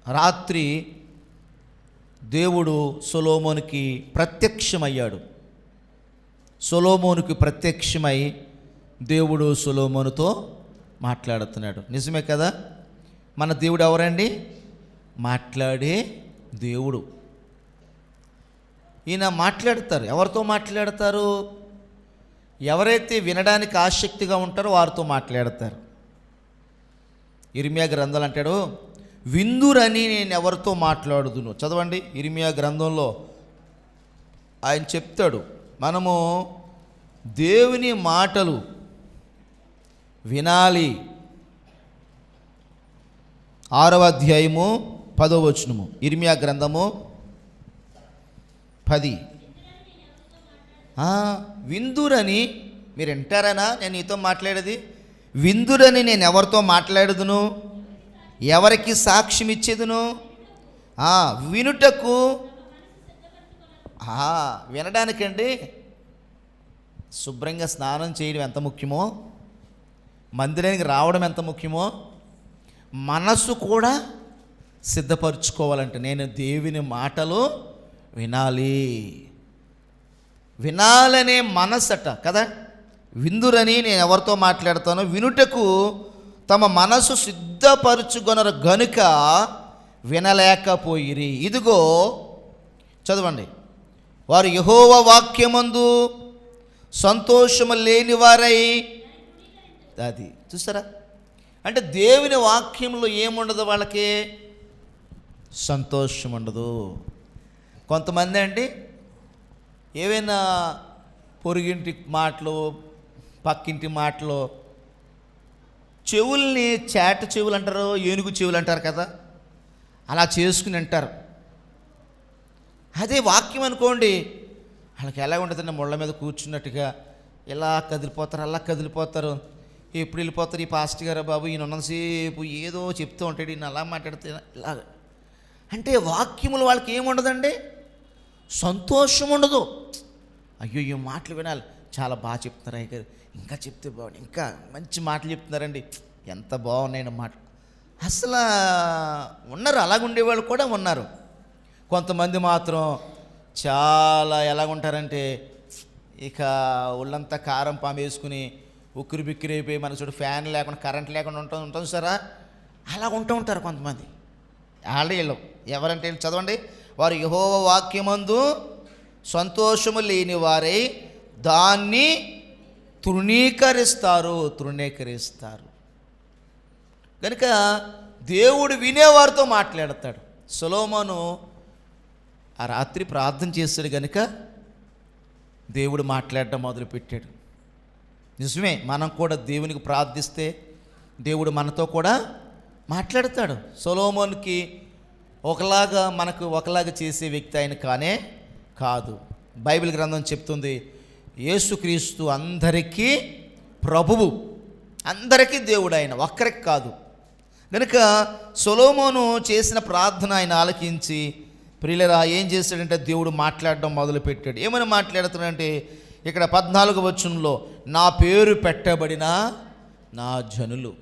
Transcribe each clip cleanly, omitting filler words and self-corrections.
రాత్రి దేవుడు సొలొమోనుకి ప్రత్యక్షమయ్యాడు. సొలొమోనుకి ప్రత్యక్షమై దేవుడు సొలొమోనుతో మాట్లాడుతున్నాడు. నిజమే కదా? మన దేవుడు ఎవరండి? మాట్లాడే దేవుడు. ఈయన మాట్లాడతారు. ఎవరితో మాట్లాడతారు? ఎవరైతే వినడానికి ఆసక్తిగా ఉంటారో వారితో మాట్లాడతారు. ఇర్మియా గ్రంథాలు అంటాడు, విందురని నేను ఎవరితో మాట్లాడుదును. చదవండి, ఇర్మియా గ్రంథంలో ఆయన చెప్తాడు, మనము దేవుని మాటలు వినాలి. 6వ అధ్యాయము 10వ వచనము, ఇర్మియా గ్రంథము 10. విందురని మీరు వింటారనా? నేను నీతో మాట్లాడేది విందురని నేను ఎవరితో మాట్లాడుదును, ఎవరికి సాక్ష్యం ఇచ్చేదును? వినుటకు. వినడానికండి శుభ్రంగా స్నానం చేయడం ఎంత ముఖ్యమో, మందిరానికి రావడం ఎంత ముఖ్యమో, మనస్సు కూడా సిద్ధపరచుకోవాలంటే నేను దేవుని మాటలు వినాలనే మనసట కదా. విందురని నేను ఎవరితో మాట్లాడతానో వినుటకు తమ మనసు సిద్ధపరచుకొనరు గనుక వినలేకపోయిరి. ఇదిగో చదవండి, వారు యెహోవా వాక్యమందు సంతోషము లేని వారై. అది చూసారా? అంటే దేవుని వాక్యంలో ఏముండదు, వాళ్ళకి సంతోషం ఉండదు. కొంతమంది అండి ఏవైనా పొరుగింటి మాటలు, పక్కింటి మాటలు, చెవుల్ని చేట చెవులు అంటారు, ఏనుగు చెవులు అంటారు కదా, అలా చేసుకుని అంటారు. అదే వాక్యం అనుకోండి, వాళ్ళకి ఎలా ఉంటుందంటే ముళ్ళ మీద కూర్చున్నట్టుగా ఇలా కదిలిపోతారు, అలా కదిలిపోతారు. ఎప్పుడు వెళ్ళిపోతారు ఈ పాస్టర్ గారు బాబు, ఈయన ఉన్నంతసేపు ఏదో చెప్తూ ఉంటాడు, ఈయన అలా మాట్లాడితే ఇలాగ. అంటే వాక్యములు వాళ్ళకి ఏముండదండి, సంతోషం ఉండదు. అయ్యో ఈ మాటలు వినాలి, చాలా బాగా చెప్తున్నారు అయ్య గారు, ఇంకా చెప్తే బాగుంది, ఇంకా మంచి మాటలు చెప్తున్నారండి, ఎంత బాగున్నాయన్న మాట. అసలు ఉన్నారు, అలాగుండేవాళ్ళు కూడా ఉన్నారు. కొంతమంది మాత్రం చాలా ఎలాగుంటారంటే ఇక ఒళ్ళంతా కారం పాము వేసుకుని ఉక్కిరి బిక్కిరి అయిపోయి మన చూడు ఫ్యాన్ లేకుండా కరెంట్ లేకుండా ఉంటాం సరా, అలా ఉంటారు కొంతమంది. వీళ్ళు ఎవరంటే చదవండి, వారు యెహోవా వాక్యమందు సంతోషము లేని వారై దాన్ని తృణీకరిస్తారు. కనుక దేవుడు వినేవారితో మాట్లాడతాడు. సొలొమోను ఆ రాత్రి ప్రార్థన చేస్తాడు కనుక దేవుడు మాట్లాడడం మొదలుపెట్టాడు. నిజమే, మనం కూడా దేవునికి ప్రార్థిస్తే దేవుడు మనతో కూడా మాట్లాడతాడు. సొలొమోనుకి ఒకలాగా మనకు ఒకలాగా చేసే వ్యక్తి ఆయన కాదు. బైబిల్ గ్రంథం చెప్తుంది, యేసుక్రీస్తు అందరికీ ప్రభువు, అందరికీ దేవుడు, ఆయన ఒక్కరికి కాదు. కనుక సొలొమోను చేసిన ప్రార్థన ఆయన ఆలకించి ప్రియులరా ఏం చేశాడంటే దేవుడు మాట్లాడడం మొదలుపెట్టాడు. ఏమని మాట్లాడుతున్నాడంటే ఇక్కడ 14వ వచనంలో, నా పేరు పెట్టబడిన నా జనులు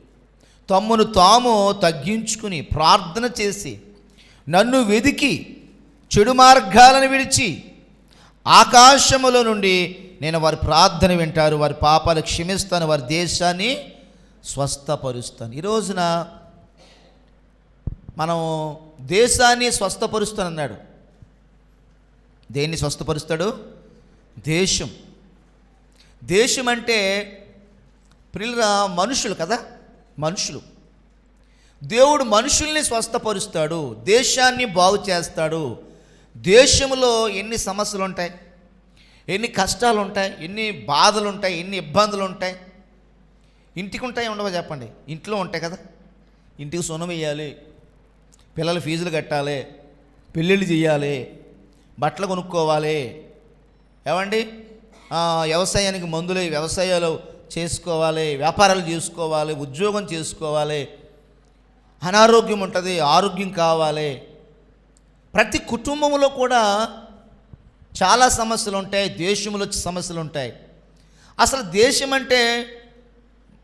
తమ్మును తాము తగ్గించుకుని ప్రార్థన చేసి నన్ను వెదికి చెడు మార్గాలను విడిచి ఆకాశములో నుండి నేను వారి ప్రార్థన వింటారు, వారి పాపాలు క్షమిస్తాను, వారి దేశాన్ని స్వస్థపరుస్తాను. ఈ రోజున మనం దేశాన్ని స్వస్థపరుస్తానన్నాడు. దేన్ని స్వస్థపరుస్తాడు? దేశం అంటే ప్రియుల మనుషులు కదా, మనుషులు. దేవుడు మనుషుల్ని స్వస్థపరుస్తాడు, దేశాన్ని బాగు చేస్తాడు. దేశంలో ఎన్ని సమస్యలు ఉంటాయి, ఎన్ని కష్టాలు ఉంటాయి, ఎన్ని బాధలు ఉంటాయి, ఎన్ని ఇబ్బందులు ఉంటాయి. ఇంటికి ఉంటాయి ఉండవో చెప్పండి? ఇంట్లో ఉంటాయి కదా. ఇంటికి సున్నం వేయాలి, పిల్లల ఫీజులు కట్టాలి, పెళ్ళిళ్ళు చేయాలి, బట్టలు కొనుక్కోవాలి, ఏమండి వ్యవసాయానికి మందులు, వ్యవసాయాలు చేసుకోవాలి, వ్యాపారాలు చేసుకోవాలి, ఉద్యోగం చేసుకోవాలి, అనారోగ్యం ఉంటుంది, ఆరోగ్యం కావాలి. ప్రతి కుటుంబంలో కూడా చాలా సమస్యలు ఉంటాయి, దేశంలో సమస్యలు ఉంటాయి. అసలు దేశం అంటే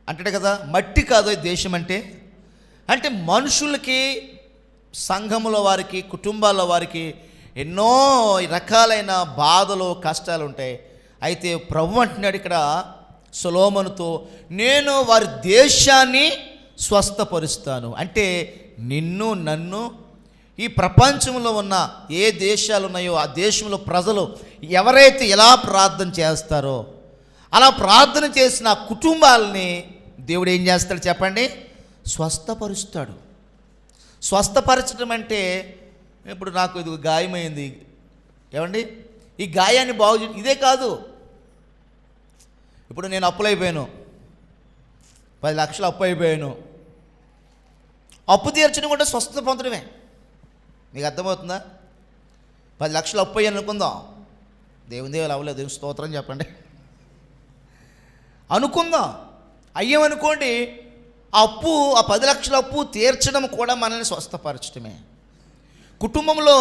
అంటాడు కదా, మట్టి కాదు దేశం అంటే. అంటే మనుషులకి సంఘములో వారికి, కుటుంబాల్లో వారికి ఎన్నో రకాలైన బాధలు, కష్టాలు ఉంటాయి. అయితే ప్రభు అంటున్నాడు ఇక్కడ సొలొమోనుతో, నేను వారి దేశాన్ని స్వస్థపరుస్తాను. అంటే నిన్ను, నన్ను, ఈ ప్రపంచంలో ఉన్న ఏ దేశాలు ఉన్నాయో ఆ దేశంలో ప్రజలు ఎవరైతే ఎలా ప్రార్థన చేస్తారో అలా ప్రార్థన చేసిన కుటుంబాలని దేవుడు ఏం చేస్తాడు చెప్పండి? స్వస్థపరుస్తాడు. స్వస్థపరచడం అంటే, ఇప్పుడు నాకు ఇది గాయమైంది ఏమండి, ఈ గాయాన్ని ఇదే కాదు. ఇప్పుడు నేను అప్పులైపోయాను, 10 లక్షలు అప్పు అయిపోయాను. అప్పు తీర్చడం కూడా స్వస్థత పొందడమే. మీకు అర్థమవుతుందా? 10 లక్షలు అప్పు అయ్యాను అనుకుందాం, దేవుని అవ్వలేదు, దేవుని స్తోత్రం చెప్పండి. అనుకుందాం అయ్యామనుకోండి, ఆ 10 లక్షల అప్పు తీర్చడం కూడా మనల్ని స్వస్థపరచడమే. కుటుంబంలో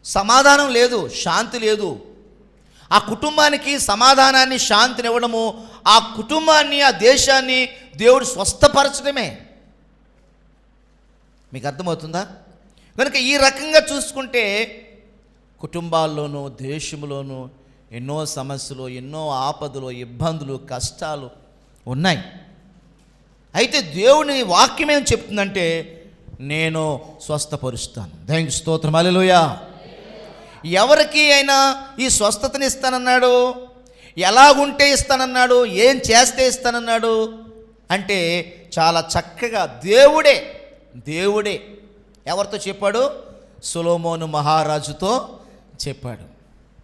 సమాధానం లేదు, శాంతి లేదు. ఆ కుటుంబానికి సమాధానాన్ని, శాంతిని ఇవ్వడము, ఆ కుటుంబాన్ని, ఆ దేశాన్ని దేవుడు స్వస్థపరచడమే. మీకు అర్థమవుతుందా? కనుక ఈ రకంగా చూసుకుంటే కుటుంబాల్లోనూ దేశంలోనూ ఎన్నో సమస్యలు, ఎన్నో ఆపదలు, ఇబ్బందులు, కష్టాలు ఉన్నాయి. అయితే దేవుని వాక్యం ఏం చెప్తుందంటే, నేను స్వస్థపరుస్తాను. దేవునికి స్తోత్రం, హల్లెలూయా. ఎవరికి అయినా ఈ స్వస్థతని ఇస్తానన్నాడు, ఎలాగుంటే ఇస్తానన్నాడు, ఏం చేస్తే ఇస్తానన్నాడు అంటే చాలా చక్కగా దేవుడే ఎవరితో చెప్పాడు? సొలొమోను మహారాజుతో చెప్పాడు.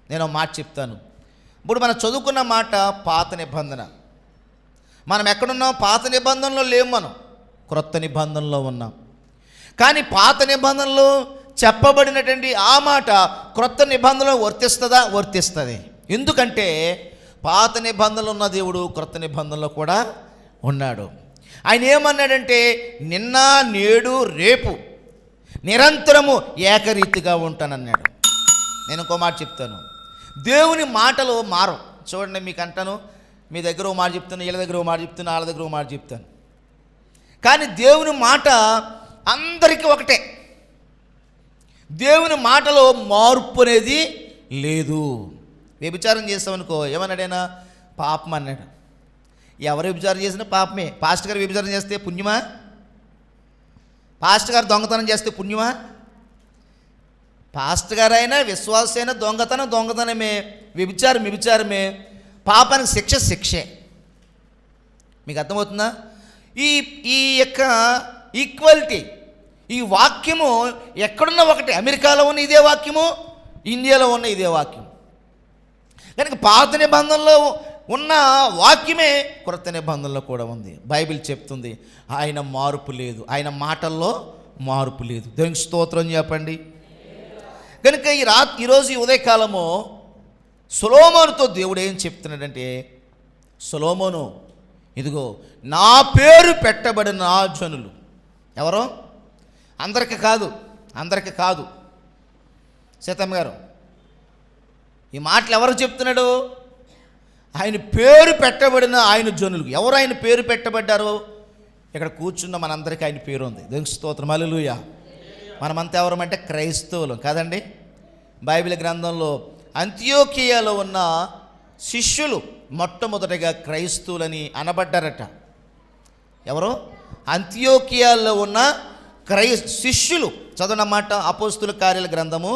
నేను ఒక మాట చెప్తాను. ఇప్పుడు మనం చదువుకున్న మాట పాత నిబంధన. మనం ఎక్కడున్నాం? పాత నిబంధనలో లేము, మనం క్రొత్త నిబంధనలో ఉన్నాం. కానీ పాత నిబంధనలో చెప్పబడినటువంటి ఆ మాట క్రొత్త నిబంధనలో వర్తిస్తుందా? వర్తిస్తుంది. ఎందుకంటే పాత నిబంధనలో ఉన్న దేవుడు క్రొత్త నిబంధనలో కూడా ఉన్నాడు. ఆయన ఏమన్నాడంటే, నిన్న, నేడు, రేపు నిరంతరము ఏకరీతిగా ఉంటానన్నాడు. నేను ఇంకో మాట చెప్తాను, దేవుని మాటలు మారవు. చూడండి, మీకు అంటాను, మీ దగ్గర ఓ మాట చెప్తాను, వీళ్ళ దగ్గర ఓ మాట చెప్తాను, వాళ్ళ దగ్గర ఓ మాట చెప్తాను. కానీ దేవుని మాట అందరికీ ఒకటే. దేవుని మాటలో మార్పు అనేది లేదు. వ్యభిచారం చేస్తామనుకో, ఏమన్నాడైనా? పాపం అన్నాడు. ఎవరు వ్యభిచారం చేసినా పాపమే. పాస్టర్ గారు వ్యభిచారం చేస్తే పుణ్యమా? పాస్టర్ గారు దొంగతనం చేస్తే పుణ్యమా? పాస్టర్ గారు అయినా, విశ్వాసైనా దొంగతనమే, వ్యభిచారమే. పాపానికి శిక్షే. మీకు అర్థమవుతుందా? ఈ యొక్క ఈక్వాలిటీ, ఈ వాక్యము ఎక్కడున్న ఒకటే. అమెరికాలో ఉన్న ఇదే వాక్యము, ఇండియాలో ఉన్న ఇదే వాక్యం. కనుక పాత నిబంధనలో ఉన్న వాక్యమే క్రొత్త నిబంధనలో కూడా ఉంది. బైబిల్ చెప్తుంది ఆయన మార్పు లేదు, ఆయన మాటల్లో మార్పు లేదు. దేవునికి స్తోత్రం చెప్పండి. కనుక ఈరోజు ఈ ఉదయకాలము సొలొమోనుతో దేవుడు ఏం చెప్తున్నాడంటే, సొలొమోను, ఇదిగో నా పేరు పెట్టబడిన నా జనులు. ఎవరో? అందరికి కాదు. సీతమ్మ గారు, ఈ మాటలు ఎవరు చెప్తున్నాడు? ఆయన పేరు పెట్టబడిన ఆయన జనులు. ఎవరు ఆయన పేరు పెట్టబడ్డారు? ఇక్కడ కూర్చున్న మనందరికీ ఆయన పేరు ఉంది. దేవునికి స్తోత్రం, హల్లెలూయా. మనమంతా ఎవరమంటే క్రైస్తవులు కాదండి. బైబిల్ గ్రంథంలో అంతియోకియాలో ఉన్న శిష్యులు మొట్టమొదటిగా క్రైస్తవులని అనబడ్డారట. ఎవరు? అంతియోకియాలో ఉన్న శిష్యులు. చదవనమాట అపోస్తుల కార్యాల గ్రంథము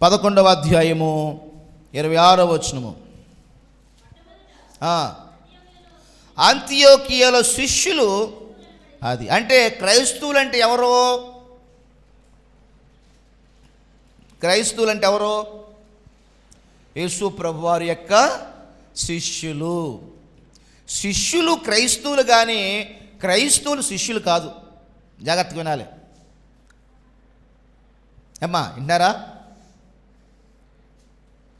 11వ అధ్యాయము 26వ వచనము. అంతియోకియాలో శిష్యులు. అది అంటే క్రైస్తవులు అంటే ఎవరో? క్రైస్తవులు అంటే ఎవరో? యేసు ప్రభువారి యొక్క శిష్యులు క్రైస్తవులు, కానీ క్రైస్తవులు శిష్యులు కాదు. జాగ్రత్తగా వినాలి అమ్మా, విన్నారా?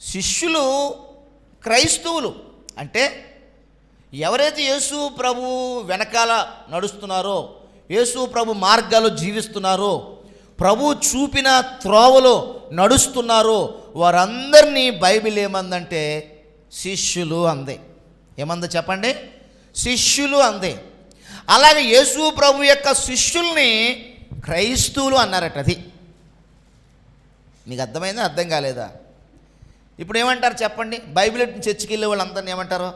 శిష్యులు క్రైస్తవులు అంటే ఎవరైతే యేసు ప్రభు వెనకాల నడుస్తున్నారో, యేసు ప్రభు మార్గాలు జీవిస్తున్నారో, ప్రభు చూపిన త్రోవలో నడుస్తున్నారో వారందరినీ బైబిల్ ఏమందంటే శిష్యులు అందే. ఏమందో చెప్పండి? శిష్యులు అందే. అలాగే యేసు ప్రభు యొక్క శిష్యుల్ని క్రైస్తవులు అన్నారట. అది మీకు అర్థమైందా, అర్థం కాలేదా? ఇప్పుడు ఏమంటారు చెప్పండి? బైబిల్ చర్చికి వెళ్ళే వాళ్ళందరినీ ఏమంటారు?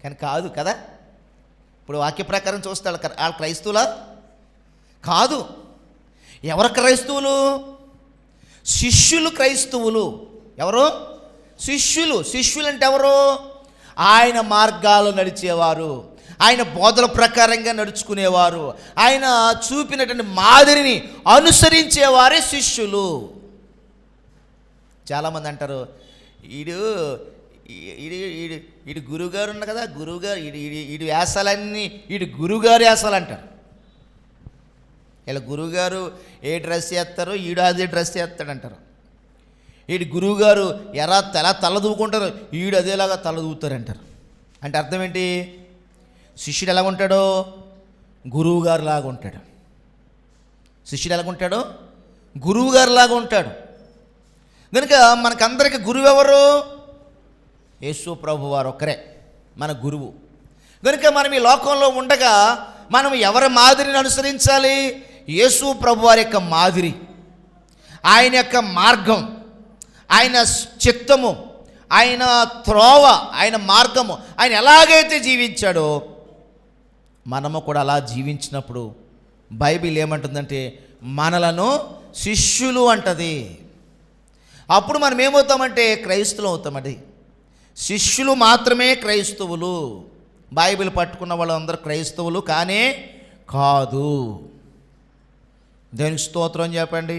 కానీ కాదు కదా. ఇప్పుడు వాక్య ప్రకారం చూస్తే వాళ్ళు క్రైస్తవులా? కాదు. ఎవరు క్రైస్తవులు? శిష్యులు క్రైస్తవులు. ఎవరు? శిష్యులు. శిష్యులు అంటే ఎవరు? ఆయన మార్గాలు నడిచేవారు, ఆయన బోధల ప్రకారంగా నడుచుకునేవారు, ఆయన చూపినటువంటి మాదిరిని అనుసరించేవారే శిష్యులు. చాలామంది అంటారు, ఈడు ఈడు ఈడు ఈడు గురువుగారు ఉన్న కదా, గురువుగారు ఈడు వేసాలన్నీ ఈడు గురువుగారు వేసాలు అంటారు. ఇలా గురువుగారు ఏ డ్రెస్ చేస్తారో ఈడు అదే డ్రెస్ చేస్తాడంటారు. ఈడు గురువుగారు ఎలా తలదూకుంటారో ఈడు అదేలాగా తలదూతారంటారు. అంటే అర్థం ఏంటి? శిష్యుడు ఎలా ఉంటాడో గురువుగారు లాగా ఉంటాడు. శిష్యుడు ఎలాగుంటాడో గురువుగారు లాగా ఉంటాడు. కనుక మనకందరికి గురువు ఎవరు? యేసు ప్రభు వారు ఒక్కరే మన గురువు. కనుక మనం ఈ లోకంలో ఉండగా మనం ఎవరి మాదిరిని అనుసరించాలి? యేసు ప్రభు వారి యొక్క మాదిరి, ఆయన యొక్క మార్గం, ఆయన చిత్తము, ఆయన త్రోవ, ఆయన మార్గము, ఆయన ఎలాగైతే జీవించాడో మనము కూడా అలా జీవించినప్పుడు బైబిల్ ఏమంటుందంటే మనలను శిష్యులు అంటది. అప్పుడు మనం ఏమవుతామంటే క్రైస్తవులు అవుతామండి. శిష్యులు మాత్రమే క్రైస్తవులు. బైబిల్ పట్టుకున్న వాళ్ళందరూ క్రైస్తవులు కానే కాదు. దేనికి స్తోత్రం చెప్పండి.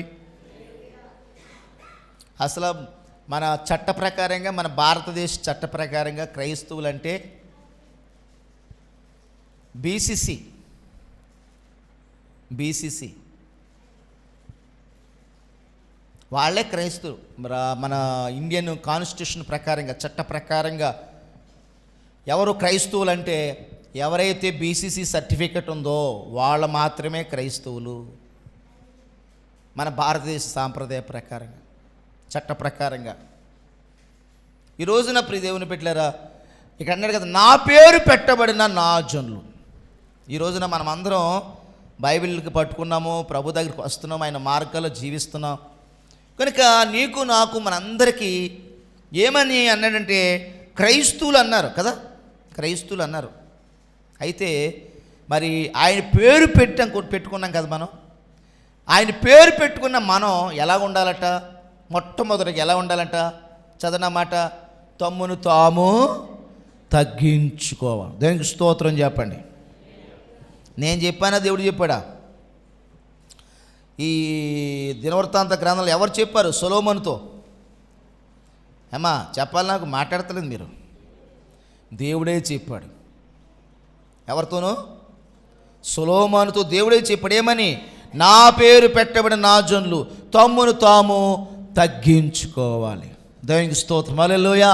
అసలు మన చట్ట ప్రకారంగా, మన భారతదేశ చట్ట ప్రకారంగా క్రైస్తవులు అంటే బీసీసీ వాళ్ళే క్రైస్తవులు. మన ఇండియన్ కాన్స్టిట్యూషన్ ప్రకారంగా, చట్ట ప్రకారంగా ఎవరు క్రైస్తవులు అంటే ఎవరైతే బీసీసీ సర్టిఫికెట్ ఉందో వాళ్ళు మాత్రమే క్రైస్తవులు. మన భారతదేశ సాంప్రదాయ ప్రకారంగా, చట్ట ప్రకారంగా. ఈ రోజున ప్రియ దేవుని బిడ్డలారా, ఇక్కడ అన్నాడు కదా, నా పేరు పెట్టబడిన నా జనులు. ఈ రోజున మనం అందరం బైబిల్కి పట్టుకున్నాము, ప్రభు దగ్గరికి వస్తున్నాము, ఆయన మార్గాల్లో జీవిస్తున్నాం. కనుక నీకు నాకు మనందరికీ ఏమని అన్నాడంటే క్రైస్తవులు అన్నారు కదా, క్రైస్తవులు అన్నారు. అయితే మరి ఆయన పేరు పెట్టుకున్నాం కదా మనం. ఆయన పేరు పెట్టుకున్న మనం ఎలా ఉండాలట? మొట్టమొదటిగా ఎలా ఉండాలంట? చదవనమాట, తమ్మును తాము తగ్గించుకోవాలి. దేవునికి స్తోత్రం చెప్పండి. నేను చెప్పానా దేవుడు చెప్పాడా? ఈ దినవృత్తాంత గ్రంథంలో ఎవరు చెప్పారు? సొలొమోనుతో. ఏమా చెప్పాలి, నాకు మాట్లాడతలేదు మీరు. దేవుడే చెప్పాడు. ఎవరితోనూ? సొలొమోనుతో దేవుడే చెప్పాడు. ఏమని? నా పేరు పెట్టబడిన నా జనులు తమ్మును తాము తగ్గించుకోవాలి. దేవునికి స్తోత్రం. హల్లెలూయా.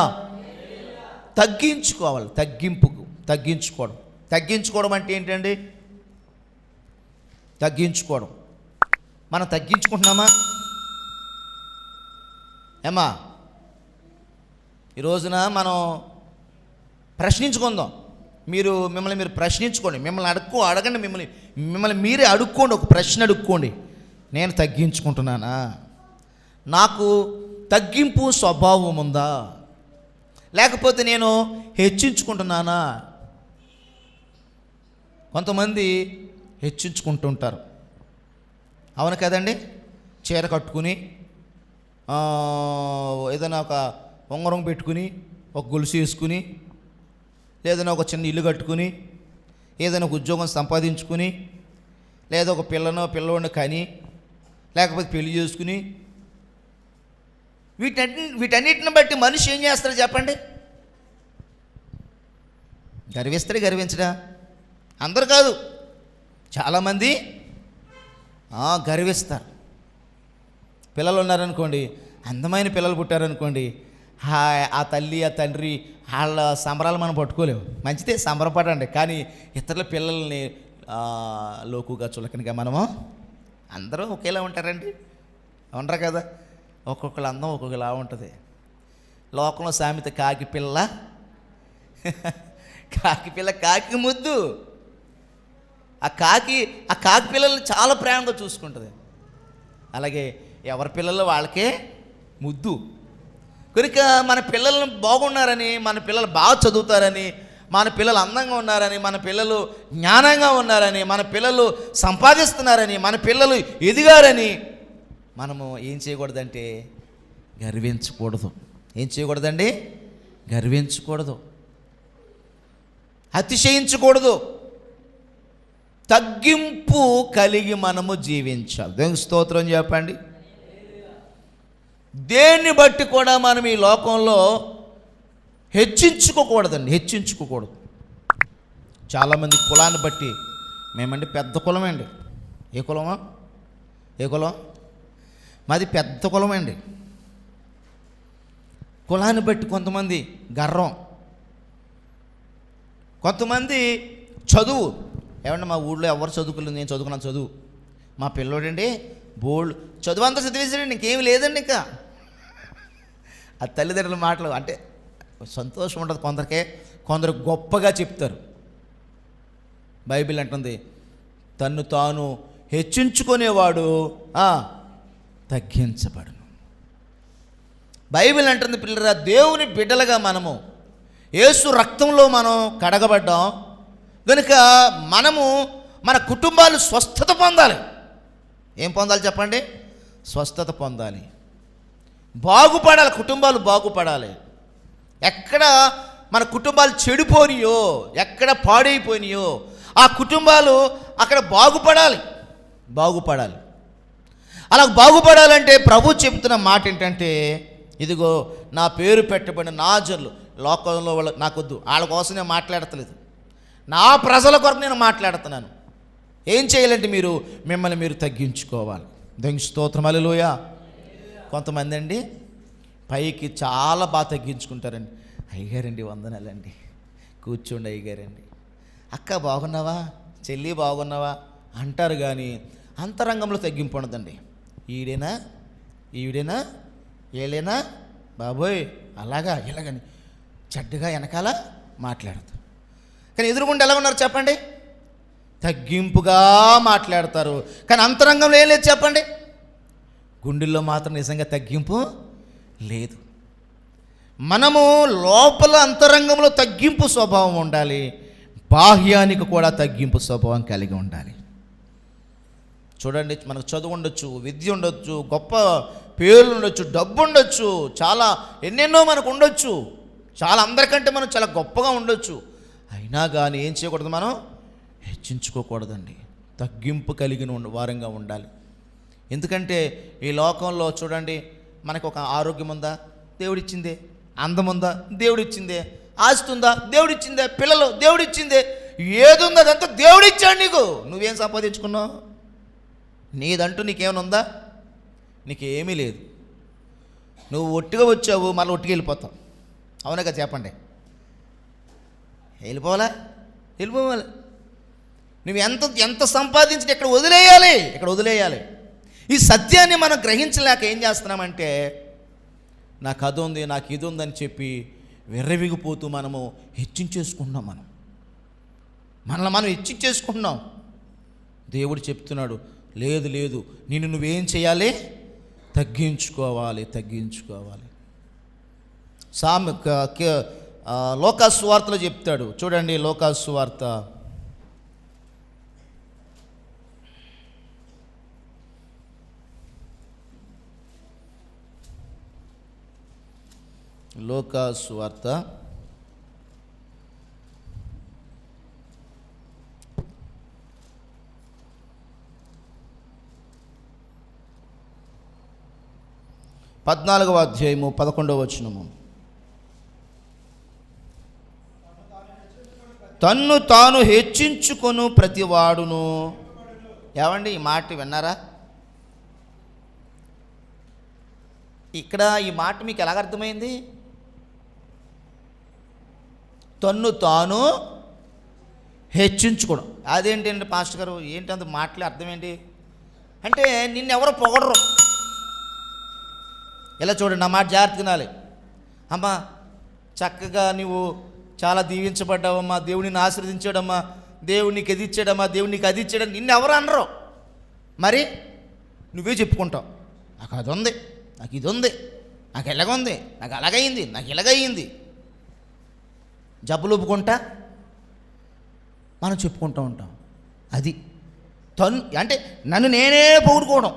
తగ్గించుకోవాలి. తగ్గించుకోవడం అంటే ఏంటండి? తగ్గించుకోవడం. మనం తగ్గించుకుంటున్నామా? ఏమా ఈ రోజున మనం ప్రశ్నించుకుందాం. మిమ్మల్ని మీరు ప్రశ్నించుకోండి. అడగండి. మిమ్మల్ని మీరే అడుక్కోండి. ఒక ప్రశ్న అడుక్కోండి. నేను తగ్గించుకుంటున్నానా? నాకు తగ్గింపు స్వభావం ఉందా? లేకపోతే నేను హెచ్చించుకుంటున్నానా? కొంతమంది హెచ్చించుకుంటుంటారు. అవును కదండి. చీర కట్టుకుని, ఏదైనా ఒక ఉంగరం పెట్టుకుని, ఒక గొలుసు వేసుకుని, లేదైనా ఒక చిన్న ఇల్లు కట్టుకుని, ఏదైనా ఒక ఉద్యోగం సంపాదించుకుని, లేదా ఒక పిల్లవాడిని కని, లేకపోతే పెళ్లి చేసుకుని, వీటన్నిటిని బట్టి మనిషి ఏం చేస్తారో చెప్పండి? గర్వించడా? అందరు కాదు, చాలామంది గర్విస్తారు. పిల్లలు ఉన్నారనుకోండి, అందమైన పిల్లలు పుట్టారనుకోండి, ఆ తల్లి ఆ తండ్రి వాళ్ళ సంబరాలు మనం పట్టుకోలేము. మంచిదే, సంబరపడండి. కానీ ఇతరుల పిల్లల్ని లోకుగా చులకనిగా మనము అందరూ ఒకేలా ఉంటారండి? ఉండరు కదా. ఒక్కొక్కరు అందం ఒక్కొక్కలా ఉంటుంది. లోకంలో సామెత కాకి పిల్ల కాకి పిల్ల కాకి ముద్దు. ఆ కాకి పిల్లల్ని చాలా ప్రేమగా చూసుకుంటుంది. అలాగే ఎవరి పిల్లలు వాళ్ళకే ముద్దు. కనుక మన పిల్లలను బాగున్నారని, మన పిల్లలు బాగా చదువుతారని, మన పిల్లలు అందంగా ఉన్నారని, మన పిల్లలు జ్ఞానంగా ఉన్నారని, మన పిల్లలు సంపాదిస్తున్నారని, మన పిల్లలు ఎదిగారని మనము ఏం చేయకూడదంటే గర్వించకూడదు. ఏం చేయకూడదండి? గర్వించకూడదు, అతిశయించకూడదు. తగ్గింపు కలిగి మనము జీవించాలి. దేవునికి స్తోత్రం చెప్పండి. దేన్ని బట్టి కూడా మనం ఈ లోకంలో హెచ్చించుకోకూడదండి, హెచ్చించుకోకూడదు. చాలామంది కులాన్ని బట్టి, మేమండి పెద్ద కులమండి. ఏ కులమా? ఏ కులం? మాది పెద్ద కులమండి. కులాన్ని బట్టి కొంతమంది గర్వం, కొంతమంది చదువు. ఏమంటే మా ఊళ్ళో ఎవరు చదువుకోలేదు, నేను చదువుకున్నాను. చదువు మా పిల్లోడండి బోల్డ్ చదువు అంతా చదివేసాడండి, ఇంకేమి లేదండి ఇంకా. ఆ తల్లిదండ్రుల మాటలు అంటే సంతోషం ఉంటుంది కొందరికే, కొందరు గొప్పగా చెప్తారు. బైబిల్ అంటుంది, తన్ను తాను హెచ్చించుకునేవాడు తగ్గించబడును. బైబిల్ అంటుంది పిల్లరా, దేవుని బిడ్డలుగా మనము యేసు రక్తంలో మనం కడగబడ్డాం కనుక మనము మన కుటుంబాలు స్వస్థత పొందాలి. ఏం పొందాలి చెప్పండి? స్వస్థత పొందాలి, బాగుపడాలి, కుటుంబాలు బాగుపడాలి. ఎక్కడ మన కుటుంబాలు చెడిపోనియో, ఎక్కడ పాడైపోయినాయో ఆ కుటుంబాలు అక్కడ బాగుపడాలి. అలా బాగుపడాలంటే ప్రభు చెప్తున్న మాట ఏంటంటే, ఇదిగో నా పేరు పెట్టబడిన నాజర్లు లోకంలో వాళ్ళ నాకొద్దు, వాళ్ళ కోసం నేను మాట్లాడతలేదు, నా ప్రజల కొరకు నేను మాట్లాడుతున్నాను. ఏం చేయాలంటే మిమ్మల్ని మీరు తగ్గించుకోవాలి. దేవునికి స్తోత్రం, హల్లెలూయా. కొంతమంది అండి పైకి చాలా బాగా తగ్గించుకుంటారండి. అయ్యగారండి వందనాలండి, కూర్చోండి అయ్యగారండి, అక్క బాగున్నావా, చెల్లి బాగున్నావా అంటారు, కానీ అంతరంగంలో తగ్గింపు ఉండదండి. ఈడేనా ఏలేనా బాబోయ్ అలాగా ఇలాగని చెడ్డగా వెనకాల మాట్లాడతారు. కానీ ఎదురుగుండా ఎలా ఉన్నారు చెప్పండి? తగ్గింపుగా మాట్లాడతారు. కానీ అంతరంగంలో ఏం లేదు చెప్పండి? గుండెల్లో మాత్రం నిజంగా తగ్గింపు లేదు. మనము లోపల అంతరంగంలో తగ్గింపు స్వభావం ఉండాలి, బాహ్యానికి కూడా తగ్గింపు స్వభావం కలిగి ఉండాలి. చూడండి, మనకు చదువు ఉండొచ్చు, విద్య ఉండొచ్చు, గొప్ప పేర్లు ఉండొచ్చు, డబ్బు ఉండొచ్చు, చాలా ఎన్నెన్నో మనకు ఉండొచ్చు, చాలా అందరికంటే మనం చాలా గొప్పగా ఉండొచ్చు. అయినా కానీ ఏం చేయకూడదు? మనం హెచ్చించుకోకూడదండి, తగ్గింపు కలిగిన వారంగా ఉండాలి. ఎందుకంటే ఈ లోకంలో చూడండి, మనకు ఒక ఆరోగ్యం ఉందా? దేవుడిచ్చిందే. అందం ఉందా? దేవుడిచ్చిందే. ఆస్తి ఉందా? దేవుడిచ్చిందే. పిల్లలు దేవుడిచ్చిందే. ఏది ఉందో అదంతా దేవుడిచ్చాడు నీకు. నువ్వేం సంపాదించుకున్నావు? నీదంటూ నీకేమైనా ఉందా? నీకేమీ లేదు. నువ్వు ఒట్టిగా వచ్చావు, మళ్ళీ ఒట్టిగా వెళ్ళిపోతావు. అవునా కదా చెప్పండి? వెళ్ళిపోవాలి. నువ్వు ఎంత సంపాదించి ఇక్కడ వదిలేయాలి. ఈ సత్యాన్ని మనం గ్రహించలేక ఏం చేస్తున్నామంటే, నాకు అది ఉంది, నాకు ఇది ఉందని చెప్పి విర్రవిగిపోతూ మనము హెచ్చించేసుకుంటున్నాం. మనల్ని మనం హెచ్చించేసుకుంటున్నాం. దేవుడు చెప్తున్నాడు, లేదు, నిన్ను నువ్వేం చేయాలి? తగ్గించుకోవాలి. లోకాసు వార్తలో చెప్తాడు చూడండి. లోకాసు వార్త 14వ అధ్యాయము 11వ వచనము. తన్ను తాను హెచ్చించుకొను ప్రతివాడును. ఏమండి ఈ మాట విన్నారా? ఇక్కడ ఈ మాట మీకు ఎలాగ అర్థమైంది? తన్ను తాను హెచ్చించుకోవడం. అదేంటండి పాస్టర్ గారు, ఏంటి అంత మాటలే అర్థం ఏంటి అంటే, నిన్నెవరో పొగడరు. ఇలా చూడండి, నా మాట జాగ్రత్తగా వినాలి. అమ్మా చక్కగా నువ్వు చాలా దీవించబడ్డావమ్మా, దేవుడిని ఆశీర్వదించాడమ్మా, దేవుడు నీకు ఇది ఇచ్చాడమ్మా, దేవుడు నీకు అది ఇచ్చాడని నిన్ను ఎవరు అనరు. మరి నువ్వే చెప్పుకుంటావు, నాకు అది ఉంది, నాకు ఇది ఉంది, నాకు ఎలాగుంది, నాకు అలాగయింది, నాకు ఇలాగయింది. జబ్బులు ఒప్పుకుంటా మనం చెప్పుకుంటూ ఉంటాం. అది అంటే నన్ను నేనే పొగుడుకోవడం.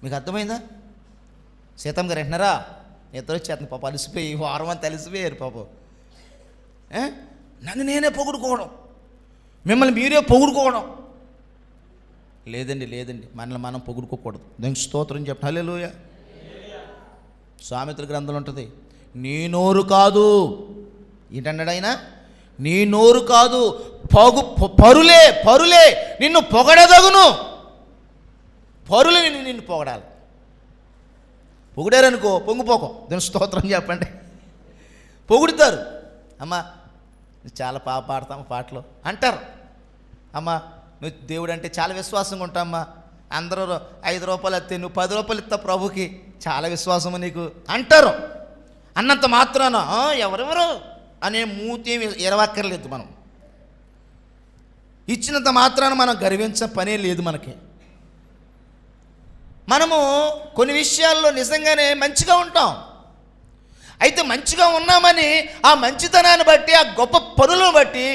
మీకు అర్థమైందా? సీతమ్మ గారు అంటున్నారా, ఇద్దరు వచ్చేస్తుంది పాప, అలిసిపోయి వారం అంతా అలిసిపోయారు పాపం. నన్ను నేనే పొగుడుకోవడం, మిమ్మల్ని మీరే పొగుడుకోవడం. లేదండి, లేదండి, మనల్ని మనం పొగుడుకోకూడదు. దానికి స్తోత్రం చెప్పండి. హల్లెలూయా. సామెతల గ్రంథంలో ఉంటుంది, నీ నోరు కాదు, ఏంటన్నాడు ఆయన, నీ నోరు కాదు, పరులే నిన్ను పొగడదగును. పరులే నిన్ను పొగడాలి. పొగిడారనుకో పొంగిపోకం. దాని స్తోత్రం చెప్పండి. పొగుడుతారు, అమ్మా నువ్వు చాలా పాడతాము పాటలు అంటారు. అమ్మా నువ్వు దేవుడు అంటే చాలా విశ్వాసంగా ఉంటామ్మా, అందరూ 5 రూపాయలు ఎత్తే నువ్వు 10 రూపాయలు ఇస్తా ప్రభుకి, చాలా విశ్వాసము నీకు అంటారు. అన్నంత మాత్రాన ఎవరెవరు అనే మూతి ఎరవక్కర్లేదు. మనం ఇచ్చినంత మాత్రాన మనం గర్వించ పనే లేదు మనకి. మనము కొన్ని విషయాల్లో నిజంగానే మంచిగా ఉంటాం. అయితే మంచిగా ఉన్నామని ఆ మంచితనాన్ని బట్టి, ఆ గొప్ప పనులను బట్టి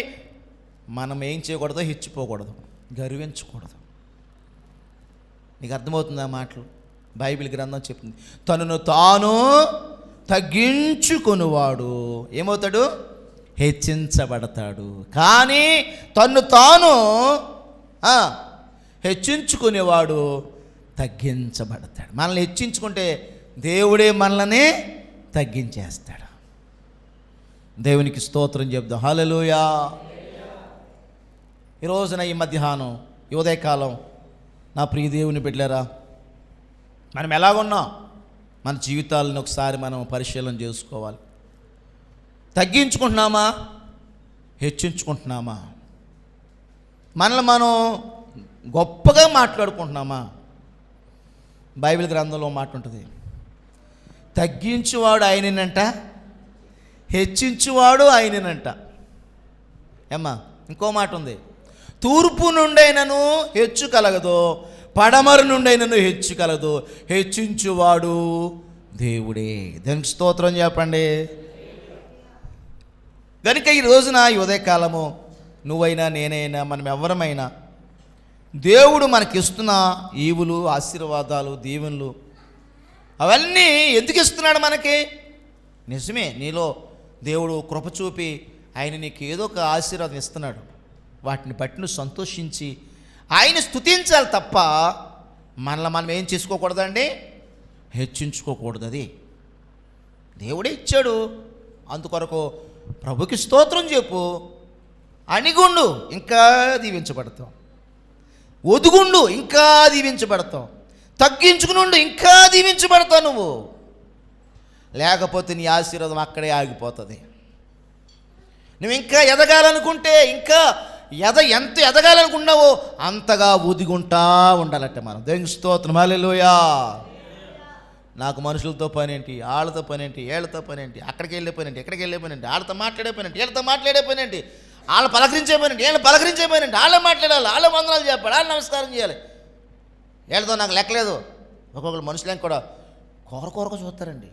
మనం ఏం చేయకూడదు, హెచ్చిపోకూడదు, గర్వించకూడదు. నీకు అర్థమవుతుంది ఆ మాటలు? బైబిల్ గ్రంథం చెప్తుంది, తనను తాను తగ్గించుకొనివాడు ఏమవుతాడు, హెచ్చించబడతాడు. కానీ తన్ను తాను హెచ్చించుకునేవాడు తగ్గించబడతాడు. మనల్ని హెచ్చించుకుంటే దేవుడే మనల్ని తగ్గించేస్తాడు. దేవునికి స్తోత్రం చెప్దాం. హల్లెలూయా. ఈ రోజున ఈ మధ్యాహ్నం ఈ ఉదయకాలం నా ప్రియ దేవుని బిడ్డలారా, మనం ఎలాగున్నాం, మన జీవితాలను ఒకసారి మనం పరిశీలన చేసుకోవాలి. తగ్గించుకుంటున్నామా, హెచ్చించుకుంటున్నామా? మనల్ని మనం గొప్పగా మాట్లాడుకుంటున్నామా? బైబిల్ గ్రంథంలో మాట ఉంటుంది, తగ్గించువాడు ఆయనేనంట, హెచ్చించువాడు ఆయనేనంట. ఏమ్మా ఇంకో మాట ఉంది, తూర్పు నుండైనను హెచ్చు కలగదు, పడమరు నుండైనను హెచ్చు కలదు, హెచ్చించువాడు దేవుడే. దానికి స్తోత్రం చెప్పండి. కనుక ఈ రోజున ఈ ఉదయకాలము నువ్వైనా నేనైనా మనం ఎవరమైనా దేవుడు మనకిస్తున్న ఈవులు, ఆశీర్వాదాలు, దీవెనలు అవన్నీ ఎందుకు ఇస్తున్నాడు మనకి? నిజమే, నీలో దేవుడు కృప చూపి ఆయన నీకు ఏదో ఒక ఆశీర్వాదం ఇస్తున్నాడు. వాటిని బట్టి నువ్వు సంతోషించి ఆయన స్తుతించాలి తప్ప మనల్ని మనం ఏం చేసుకోకూడదండి, హెచ్చించుకోకూడదు. అది దేవుడే ఇచ్చాడు, అందుకొరకు ప్రభుకి స్తోత్రం చెప్పు, అణిగుండు ఇంకా దీవించబడతాం, ఒదుగుండు ఇంకా దీవించబడతాం, తగ్గించుకునుండు ఇంకా దీవించబడతావు నువ్వు. లేకపోతే నీ ఆశీర్వాదం అక్కడే ఆగిపోతుంది. నువ్వు ఇంకా ఎదగాలనుకుంటే, ఇంకా ఎంత ఎదగాలనుకున్నావో అంతగా ఒదిగుంటా ఉండాలంటే మనం. దేవునికి స్తోత్రం. హల్లెలూయా. నాకు మనుషులతో పని ఏంటి, వాళ్ళతో పని ఏంటి, వీళ్ళతో పని ఏంటి, అక్కడికి వెళ్ళే పని ఏంటి, ఎక్కడికి వెళ్ళే పని ఏంటి, వాళ్ళతో మాట్లాడే పని ఏంటి, వీళ్ళతో మాట్లాడే పని ఏంటి, వాళ్ళు పలకరించే పని ఏంటి, వీళ్ళు పలకరించే పని ఏంటి, వాళ్ళే మాట్లాడాలి, వాళ్ళే వందనాలు చెప్పాలి, వాళ్ళు నమస్కారం చేయాలి, వీళ్ళతో నాకు లెక్కలేదు. ఒక్కొక్కరు మనుషులను కూడా కోరక చూస్తారండి.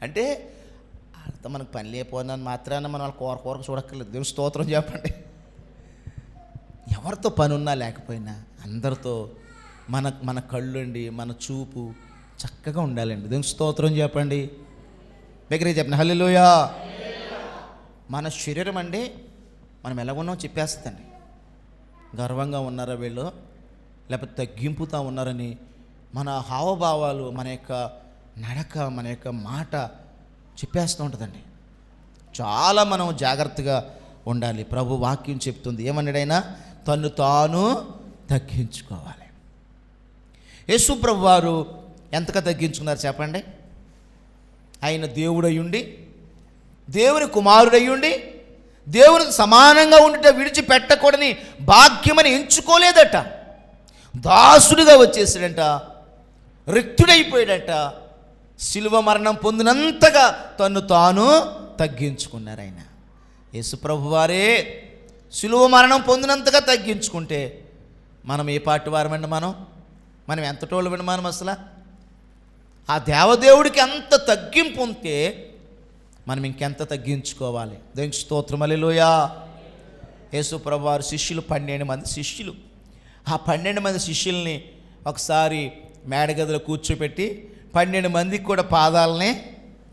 అంటే వాళ్ళతో మనకు పని లేకపోయినని మాత్రాన మనం వాళ్ళు కోరక చూడక్కర్లేదు. దేవుని స్తోత్రం చెప్పండి. ఎవరితో పని ఉన్నా లేకపోయినా అందరితో మన కళ్ళండి, మన చూపు చక్కగా ఉండాలండి. దేవుని స్తోత్రం చెప్పండి. దగ్గర చెప్పండి హల్లెలూయా. మన శరీరం అండి మనం ఎలా ఉన్నామో చెప్పేస్తుందండి. గర్వంగా ఉన్నారా వీళ్ళు, లేకపోతే తగ్గింపుతా ఉన్నారని మన హావభావాలు, మన యొక్క నడక, మన యొక్క మాట చెప్పేస్తూ ఉంటుందండి. చాలా మనం జాగ్రత్తగా ఉండాలి. ప్రభు వాక్యం చెప్తుంది ఏమన్నాడైనా, తను తాను తగ్గించుకోవాలి. యేసు ప్రభు వారు ఎంతగా తగ్గించుకున్నారు చెప్పండి? ఆయన దేవుడయ్యుండి, దేవుని కుమారుడయ్యుండి, దేవునికి సమానంగా ఉండుట విడిచిపెట్టకూడని భాగ్యమని ఎంచుకోలేదట. దాసుడిగా వచ్చేసాడంట, రిక్తుడైపోయాడట. శిలువ మరణం పొందినంతగా తన్ను తాను తగ్గించుకున్నారు ఆయన. యేసుప్రభు వారే శిలువ మరణం పొందినంతగా తగ్గించుకుంటే మనం ఏ పాటి వారమండి? మనం ఎంతటోళ్ళమండి? మనం అసలు ఆ దేవదేవుడికి అంత తగ్గింపు ఉంటే మనం ఇంకెంత తగ్గించుకోవాలి? దేవునికి స్తోత్రం, హల్లెలూయా. యేసుప్రభు వారి శిష్యులు 12 మంది శిష్యులు. ఆ 12 మంది శిష్యుల్ని ఒకసారి మేడగదిలో కూర్చోపెట్టి 12 మందికి కూడా పాదాలనే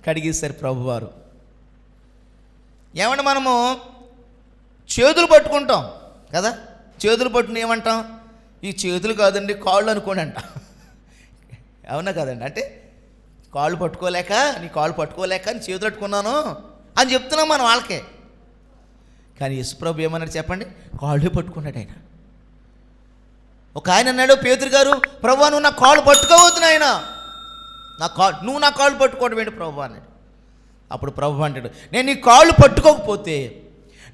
కడిగేశారు ప్రభువారు. ఏమంటే మనము చేతులు పట్టుకుంటాం కదా, చేతులు పట్టుకుని ఏమంటాం? ఈ చేతులు కాదండి కాళ్ళు అనుకోండి అంట. అవునా కదండి? అంటే కాళ్ళు పట్టుకోలేక, నీ కాళ్ళు పట్టుకోలేక నీ చేతులు పట్టుకున్నాను అని చెప్తున్నాం మనం వాళ్ళకే. కానీ యేసుప్రభు ఏమన్నాడు చెప్పండి? కాళ్ళు పట్టుకున్నాడు ఆయన. ఒక ఆయన అన్నాడు, పేతురు గారు, ప్రభువా నువ్వు నా కాళ్ళు పట్టుకోవద్దు నాయన, నువ్వు నా కాళ్ళు పట్టుకోవడం ఏంటి ప్రభువా అన్నాడు. అప్పుడు ప్రభు అంటాడు, నేను నీ కాళ్ళు పట్టుకోకపోతే,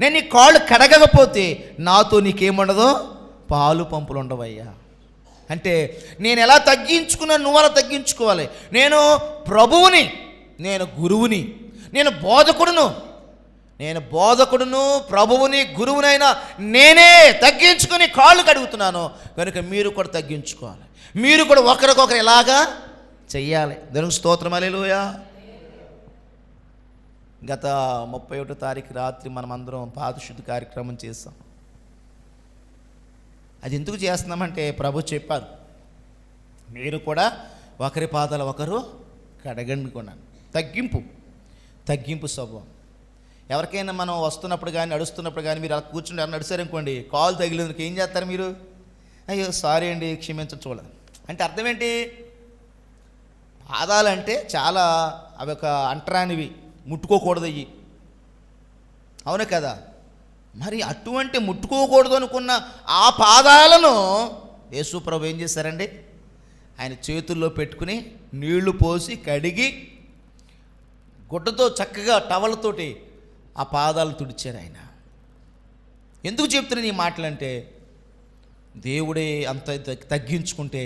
నేను నీ కాళ్ళు కడగకపోతే నాతో నీకేముండదు? పాలు పంపులు ఉండవయ్యా. అంటే నేను ఎలా తగ్గించుకున్నాను నువ్వు అలా తగ్గించుకోవాలి. నేను ప్రభువుని, నేను గురువుని, నేను బోధకుడును, ప్రభువుని, గురువునైనా నేనే తగ్గించుకుని కాళ్ళు కడుగుతున్నాను. కనుక మీరు కూడా తగ్గించుకోవాలి, మీరు కూడా ఒకరికొకరు ఇలాగా చెయ్యాలి. దేవునికి స్తోత్రం, హల్లెలూయా. గత 31వ తారీఖు రాత్రి మనం అందరం పాదశుద్ధి కార్యక్రమం చేస్తాం. అది ఎందుకు చేస్తున్నామంటే ప్రభు చెప్పారు, మీరు కూడా ఒకరి పాదాలు ఒకరు కడగండి కొన్నాను. తగ్గింపు స్వభావం. ఎవరికైనా మనం వస్తున్నప్పుడు కానీ నడుస్తున్నప్పుడు కానీ మీరు అలా కూర్చుని అలా నడిచారనుకోండి, కాలు తగిలినందుకు ఏం చేస్తారు మీరు? అయ్యో సారీ అండి, క్షమించండి చూడాలి అంటే అర్థం ఏంటి? పాదాలంటే చాలా అవి ఒక అంటరానివి, ముట్టుకోకూడదు అయ్యి. అవును కదా? మరి అటువంటి ముట్టుకోకూడదు అనుకున్న ఆ పాదాలను యేసుప్రభు ఏం చేశారండి? ఆయన చేతుల్లో పెట్టుకుని నీళ్లు పోసి కడిగి గుడ్డతో చక్కగా టవల్తోటి ఆ పాదాలు తుడిచారు ఆయన. ఎందుకు చెప్తున్నాను ఈ మాటలంటే, దేవుడే అంత తగ్గించుకుంటే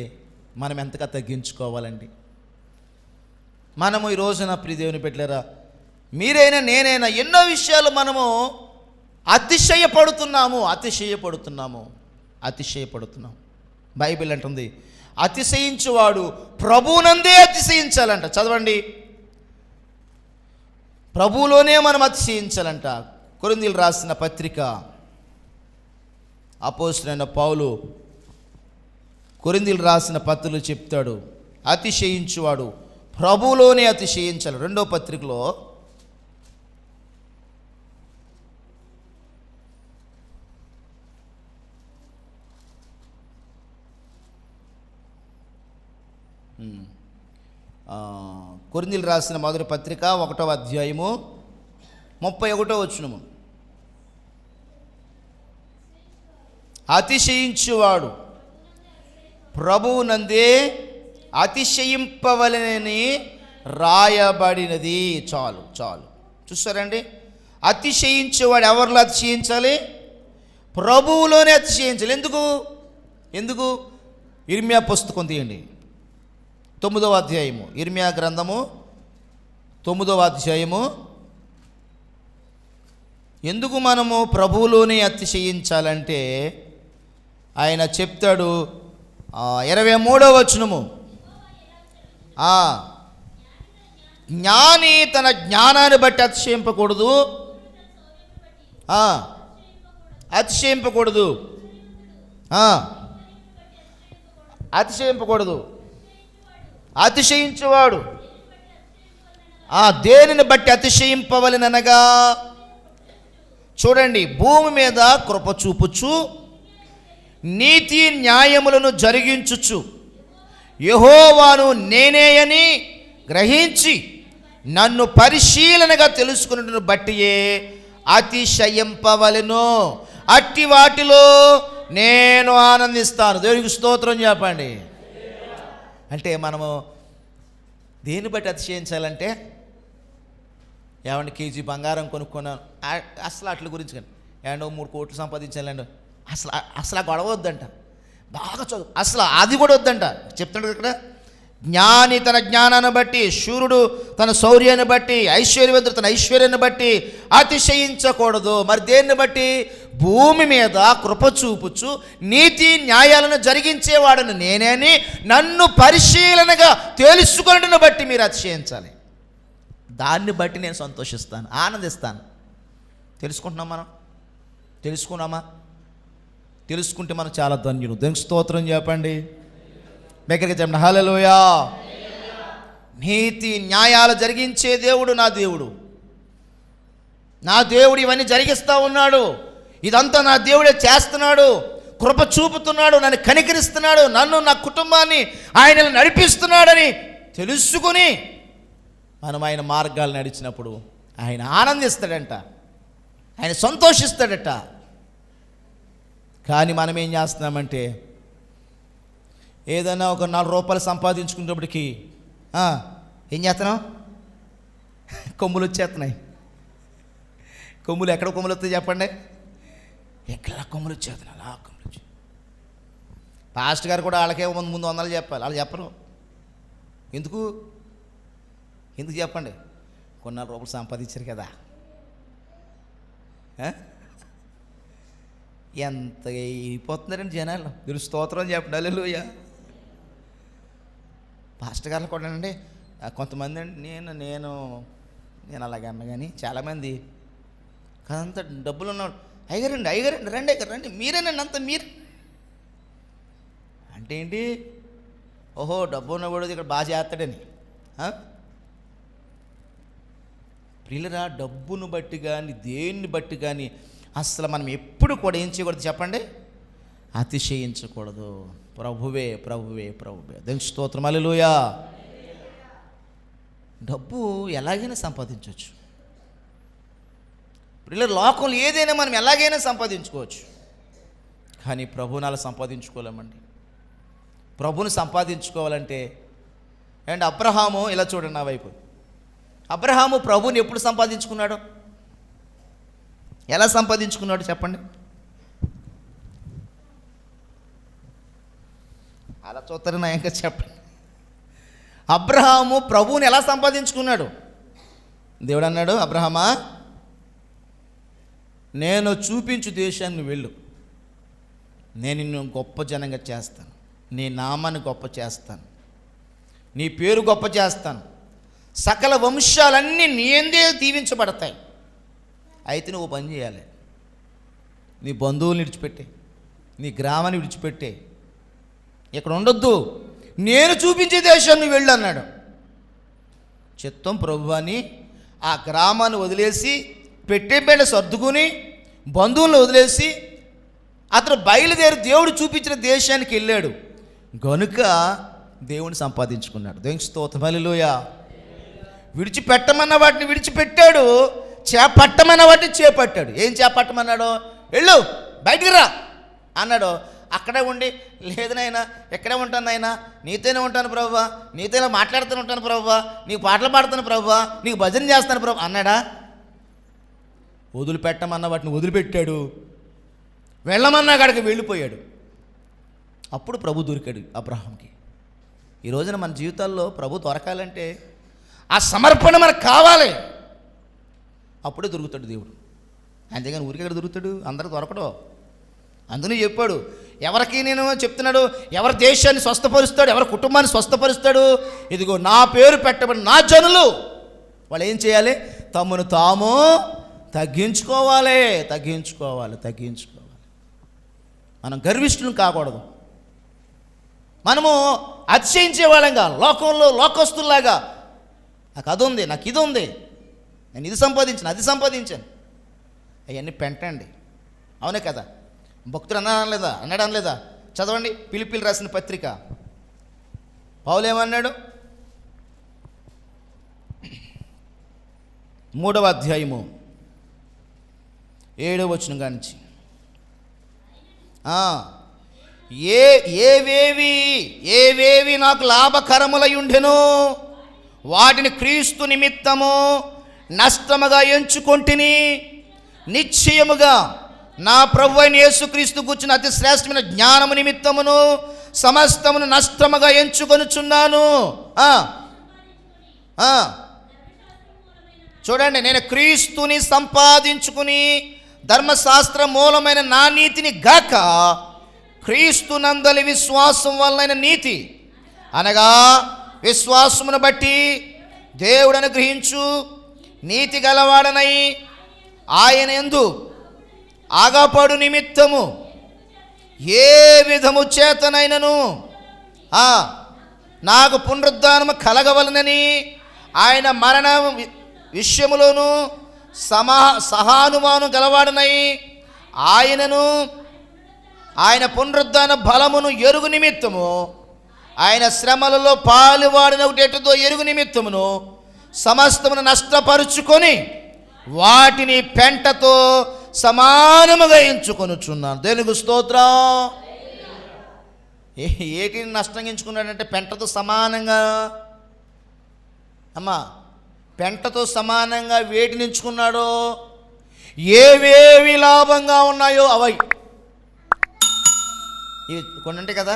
మనం ఎంతగా తగ్గించుకోవాలండి. మనము ఈ రోజున ప్రియ దేవుని బిడ్డలారా, మీరైనా నేనైనా ఎన్నో విషయాలు మనము అతిశయపడుతున్నాము. బైబిల్ అంటుంది, అతిశయించువాడు ప్రభువునందే అతిశయించాలంట. చదవండి, ప్రభువులోనే మనం అతిశయించాలంట. కొరింథీయులకు రాసిన పత్రిక అపోస్తలుడైన పౌలు కొరింథీయులకు రాసిన పత్రికలో చెప్తాడు, అతిశయించువాడు ప్రభువులోనే అతిశయించాలి. 2వ పత్రికలో కొరింథీయులకు రాసిన మొదటి పత్రిక 1వ అధ్యాయము 31వ వచనము, అతిశయించువాడు ప్రభువునందే అతిశయింపవలెనని రాయబడినది. చాలు చూస్తారండి, అతిశయించేవాడు ఎవరిలో అతిశయించాలి? ప్రభువులోనే అతిశయించాలి. ఎందుకు? ఇర్మియా పుస్తకం తీయండి, 9వ అధ్యాయము, ఇర్మియా గ్రంథము 9వ అధ్యాయము. ఎందుకు మనము ప్రభువులోనే అతిశయించాలంటే ఆయన చెప్తాడు, 23వ వచనము, జ్ఞాని తన జ్ఞానాన్ని బట్టి అతిశయింపకూడదు, అతిశయించువాడు దేనిని బట్టి అతిశయింపవలెననగా, చూడండి, భూమి మీద కృప చూపుచు నీతి న్యాయములను జరిగించుచు యెహోవాను నేనే అని గ్రహించి నన్ను పరిశీలనగా తెలుసుకున్నట్టును బట్టియే అతిశయింపవలెను. అట్టి వాటిలో నేను ఆనందిస్తాను. దేవునికి స్తోత్రం చెప్పండి. అంటే మనము దేన్ని బట్టి అతిశయించాలంటే, ఏమంటే కేజీ బంగారం కొనుక్కున్నాను, అసలు అట్ల గురించి కానీ ఏమంటే 3 కోట్లు సంపాదించాలండి, అసలు ఆ గొడవ వద్దంట. బాగా చదువు, అసలు అది కూడా వద్దంట. చెప్తున్నాడు ఇక్కడ, జ్ఞాని తన జ్ఞానాన్ని బట్టి, శూరుడు తన శౌర్యాన్ని బట్టి, ఐశ్వర్యవంతుడు తన ఐశ్వర్యాన్ని బట్టి అతిశయించకూడదు. మరి దేన్ని బట్టి? భూమి మీద కృప చూపుచు నీతి న్యాయాలను జరిగించేవాడను నేనే అని నన్ను పరిశీలనగా తెలుసుకొనుటను బట్టి మీరు అతిశయించాలి. దాన్ని బట్టి నేను సంతోషిస్తాను, ఆనందిస్తాను. తెలుసుకుంటున్నాం మనం? తెలుసుకున్నామా? తెలుసుకుంటే మనం చాలా ధన్యులు. దేవునికి స్తోత్రం చెప్పండి. దగ్గరికి చెప్పండి హల్లెలూయా. నీతి న్యాయాలు జరిగించే దేవుడు నా దేవుడు. నా దేవుడు ఇవన్నీ జరిగిస్తూ ఉన్నాడు. ఇదంతా నా దేవుడే చేస్తున్నాడు. కృప చూపుతున్నాడు, నన్ను కనికరిస్తున్నాడు, నన్ను నా కుటుంబాన్ని ఆయన నడిపిస్తున్నాడని తెలుసుకుని మనం ఆయన మార్గాలు నడిచినప్పుడు ఆయన ఆనందిస్తాడంట, ఆయన సంతోషిస్తాడట. కానీ మనం ఏం చేస్తున్నామంటే ఏదైనా ఒక 4 రూపాయలు సంపాదించుకునేటప్పటికి ఏం చేస్తున్నాం? కొమ్ములు వచ్చేస్తున్నాయి. కొమ్ములు ఎక్కడ కొమ్ములు వస్తాయి చెప్పండి? ఎక్కడ కొమ్ములు వచ్చేస్తున్నాయి, అలా కొమ్ములు వచ్చి. పాస్టర్ గారు కూడా వాళ్ళకే ముందు 100 చెప్పాలి, వాళ్ళు చెప్పరు. ఎందుకు చెప్పండి? కొన్ని 4 రూపాయలు సంపాదించారు కదా. ఎంత అయిపోతున్నారండి జనాలు. మీరు స్తోత్రం చెప్పండి హల్లెలూయా. పాస్టర్ గారు కూడా అండి కొంతమంది అండి నేను అలాగే అన్న, కానీ చాలామంది కాదంత డబ్బులు ఉన్నాడు, అయ్యగారండి రండి మీరేనండి అంత మీరు అంటే ఏంటి? ఓహో డబ్బు ఉన్నవాడు ఇక్కడ బాగా చేస్తాడని. ప్రియులరా, డబ్బును బట్టి కానీ దేన్ని బట్టి కానీ అసలు మనం ఎప్పుడు కూడా ఏం చేయకూడదు చెప్పండి? అతిశయించకూడదు. ప్రభువే దేవునికి స్తోత్రం హల్లెలూయా. డబ్బు ఎలాగైనా సంపాదించవచ్చు ప్రియుల. లోకంలో ఏదైనా మనం ఎలాగైనా సంపాదించుకోవచ్చు, కానీ ప్రభువుని అలా సంపాదించుకోలేమండి. ప్రభువుని సంపాదించుకోవాలంటే అండ్ అబ్రహాము, ఇలా చూడండి నా వైపు, అబ్రహాము ప్రభువుని ఎప్పుడు సంపాదించుకున్నాడు? ఎలా సంపాదించుకున్నాడు చెప్పండి? అలా చూస్తారు నా ఇంకా చెప్పండి. అబ్రహాము ప్రభువుని ఎలా సంపాదించుకున్నాడు? దేవుడు అన్నాడు, అబ్రహామా నేను చూపించు దేశాన్ని వెళ్ళు, నేను నిన్ను గొప్ప జనంగా చేస్తాను, నీ నామాన్ని గొప్ప చేస్తాను, నీ పేరు గొప్ప చేస్తాను, సకల వంశాలన్నీ నీ యందే దీవించబడతాయి. అయితే నువ్వు పని చేయాలి, నీ బంధువులను విడిచిపెట్టే, నీ గ్రామాన్ని విడిచిపెట్టే, ఇక్కడ ఉండొద్దు, నేను చూపించే దేశాన్ని వెళ్ళు అన్నాడు. చిత్తం ప్రభువాని ఆ గ్రామాన్ని వదిలేసి పెట్టే బిడ్డ సర్దుకుని బంధువులను వదిలేసి అతను బయలుదేరి దేవుడు చూపించిన దేశానికి వెళ్ళాడు గనుక దేవుని సంపాదించుకున్నాడు. దేవునికి స్తోత్రం హల్లెలూయా. విడిచిపెట్టమన్న వాటిని విడిచిపెట్టాడు, చేపట్టమన్న వాటిని చేపట్టాడు. ఏం చేపట్టమన్నాడు? వెళ్ళు బయటికి రా అన్నాడు. అక్కడే ఉండి లేదు నాయనా ఎక్కడే ఉంటాను నాయనా, నీతోనే ఉంటాను ప్రభువా, నీతోనే మాట్లాడుతూనే ఉంటాను ప్రభువా, నీకు పాటలు పాడుతాను ప్రభువా, నీకు భజన చేస్తాను ప్రభు అన్నాడా? వదిలిపెట్టమన్న వాటిని వదిలిపెట్టాడు, వెళ్ళమన్నా కాడికి వెళ్ళిపోయాడు. అప్పుడు ప్రభు దొరికాడు అబ్రహాంకి. ఈ రోజున మన జీవితాల్లో ప్రభు దొరకాలంటే ఆ సమర్పణ మనకు కావాలి, అప్పుడే దొరుకుతాడు దేవుడు. అంతేగాని ఊరికి ఎక్కడ దొరుకుతాడు? అందరూ దొరకడు. అందుకని చెప్పాడు, ఎవరికి నేను చెప్తున్నాడు, ఎవరి దేశాన్ని స్వస్థపరుస్తాడు, ఎవరి కుటుంబాన్ని స్వస్థపరుస్తాడు? ఇదిగో నా పేరు పెట్టబడి నా జనులు వాళ్ళు ఏం చేయాలి? తమను తాము తగ్గించుకోవాలి. మనం గర్విష్ఠులు కాకూడదు, మనము అతిశయించే వాళ్ళంగా, లోకంలో లోకస్తుల్లాగా నాకు అది ఉంది, నాకు ఇది ఉంది, నేను ఇది సంపాదించాను, అది సంపాదించాను, అవన్నీ పెంటండి. అవునే కదా? భక్తుడు అన్నాడు అనలేదా? చదవండి ఫిలిప్పీయులకు రాసిన పత్రిక. పౌలు ఏమన్నాడు? 3వ అధ్యాయము 7వ వచనం కానించి ఏవేవి నాకు లాభకరములై ఉండెను వాటిని క్రీస్తు నిమిత్తము నష్టముగా ఎంచుకొంటిని, నిశ్చయముగా నా ప్రభువైన యేసుక్రీస్తు కూర్చున్న అతి శ్రేష్టమైన జ్ఞానము నిమిత్తమును సమస్తమును నష్టముగా ఎంచుకొనుచున్నాను. చూడండి, నేను క్రీస్తుని సంపాదించుకుని ధర్మశాస్త్ర మూలమైన నా నీతిని గాక క్రీస్తునందలి విశ్వాసం వలన నీతి అనగా విశ్వాసమును బట్టి దేవుడు అనుగ్రహించు నీతి గలవాడనై ఆయన యందు ఆగపడు నిమిత్తము ఏ విధము చేతనైనను నాకు పునరుద్ధానము కలగవలనని ఆయన మరణ విషయములోను సహానుమానం గలవాడనై ఆయనను ఆయన పునరుద్ధాన బలమును ఎరుగు నిమిత్తము ఆయన శ్రమలలో పాలువాడినటేటిదో ఎరుగు నిమిత్తమును సమస్తమును నష్టపరుచుకొని వాటిని పెంటతో సమానముగా ఎంచుకొనుచున్నాను. దేవునికి స్తోత్రం. ఏటిని నష్టంగా ఎంచుకున్నాడంటే పెంటతో సమానంగా. అమ్మా, పెంటతో సమానంగా వేటిని ఎంచుకున్నాడో, ఏవేవి లాభంగా ఉన్నాయో అవి కొన్ని ఉంటాయి కదా,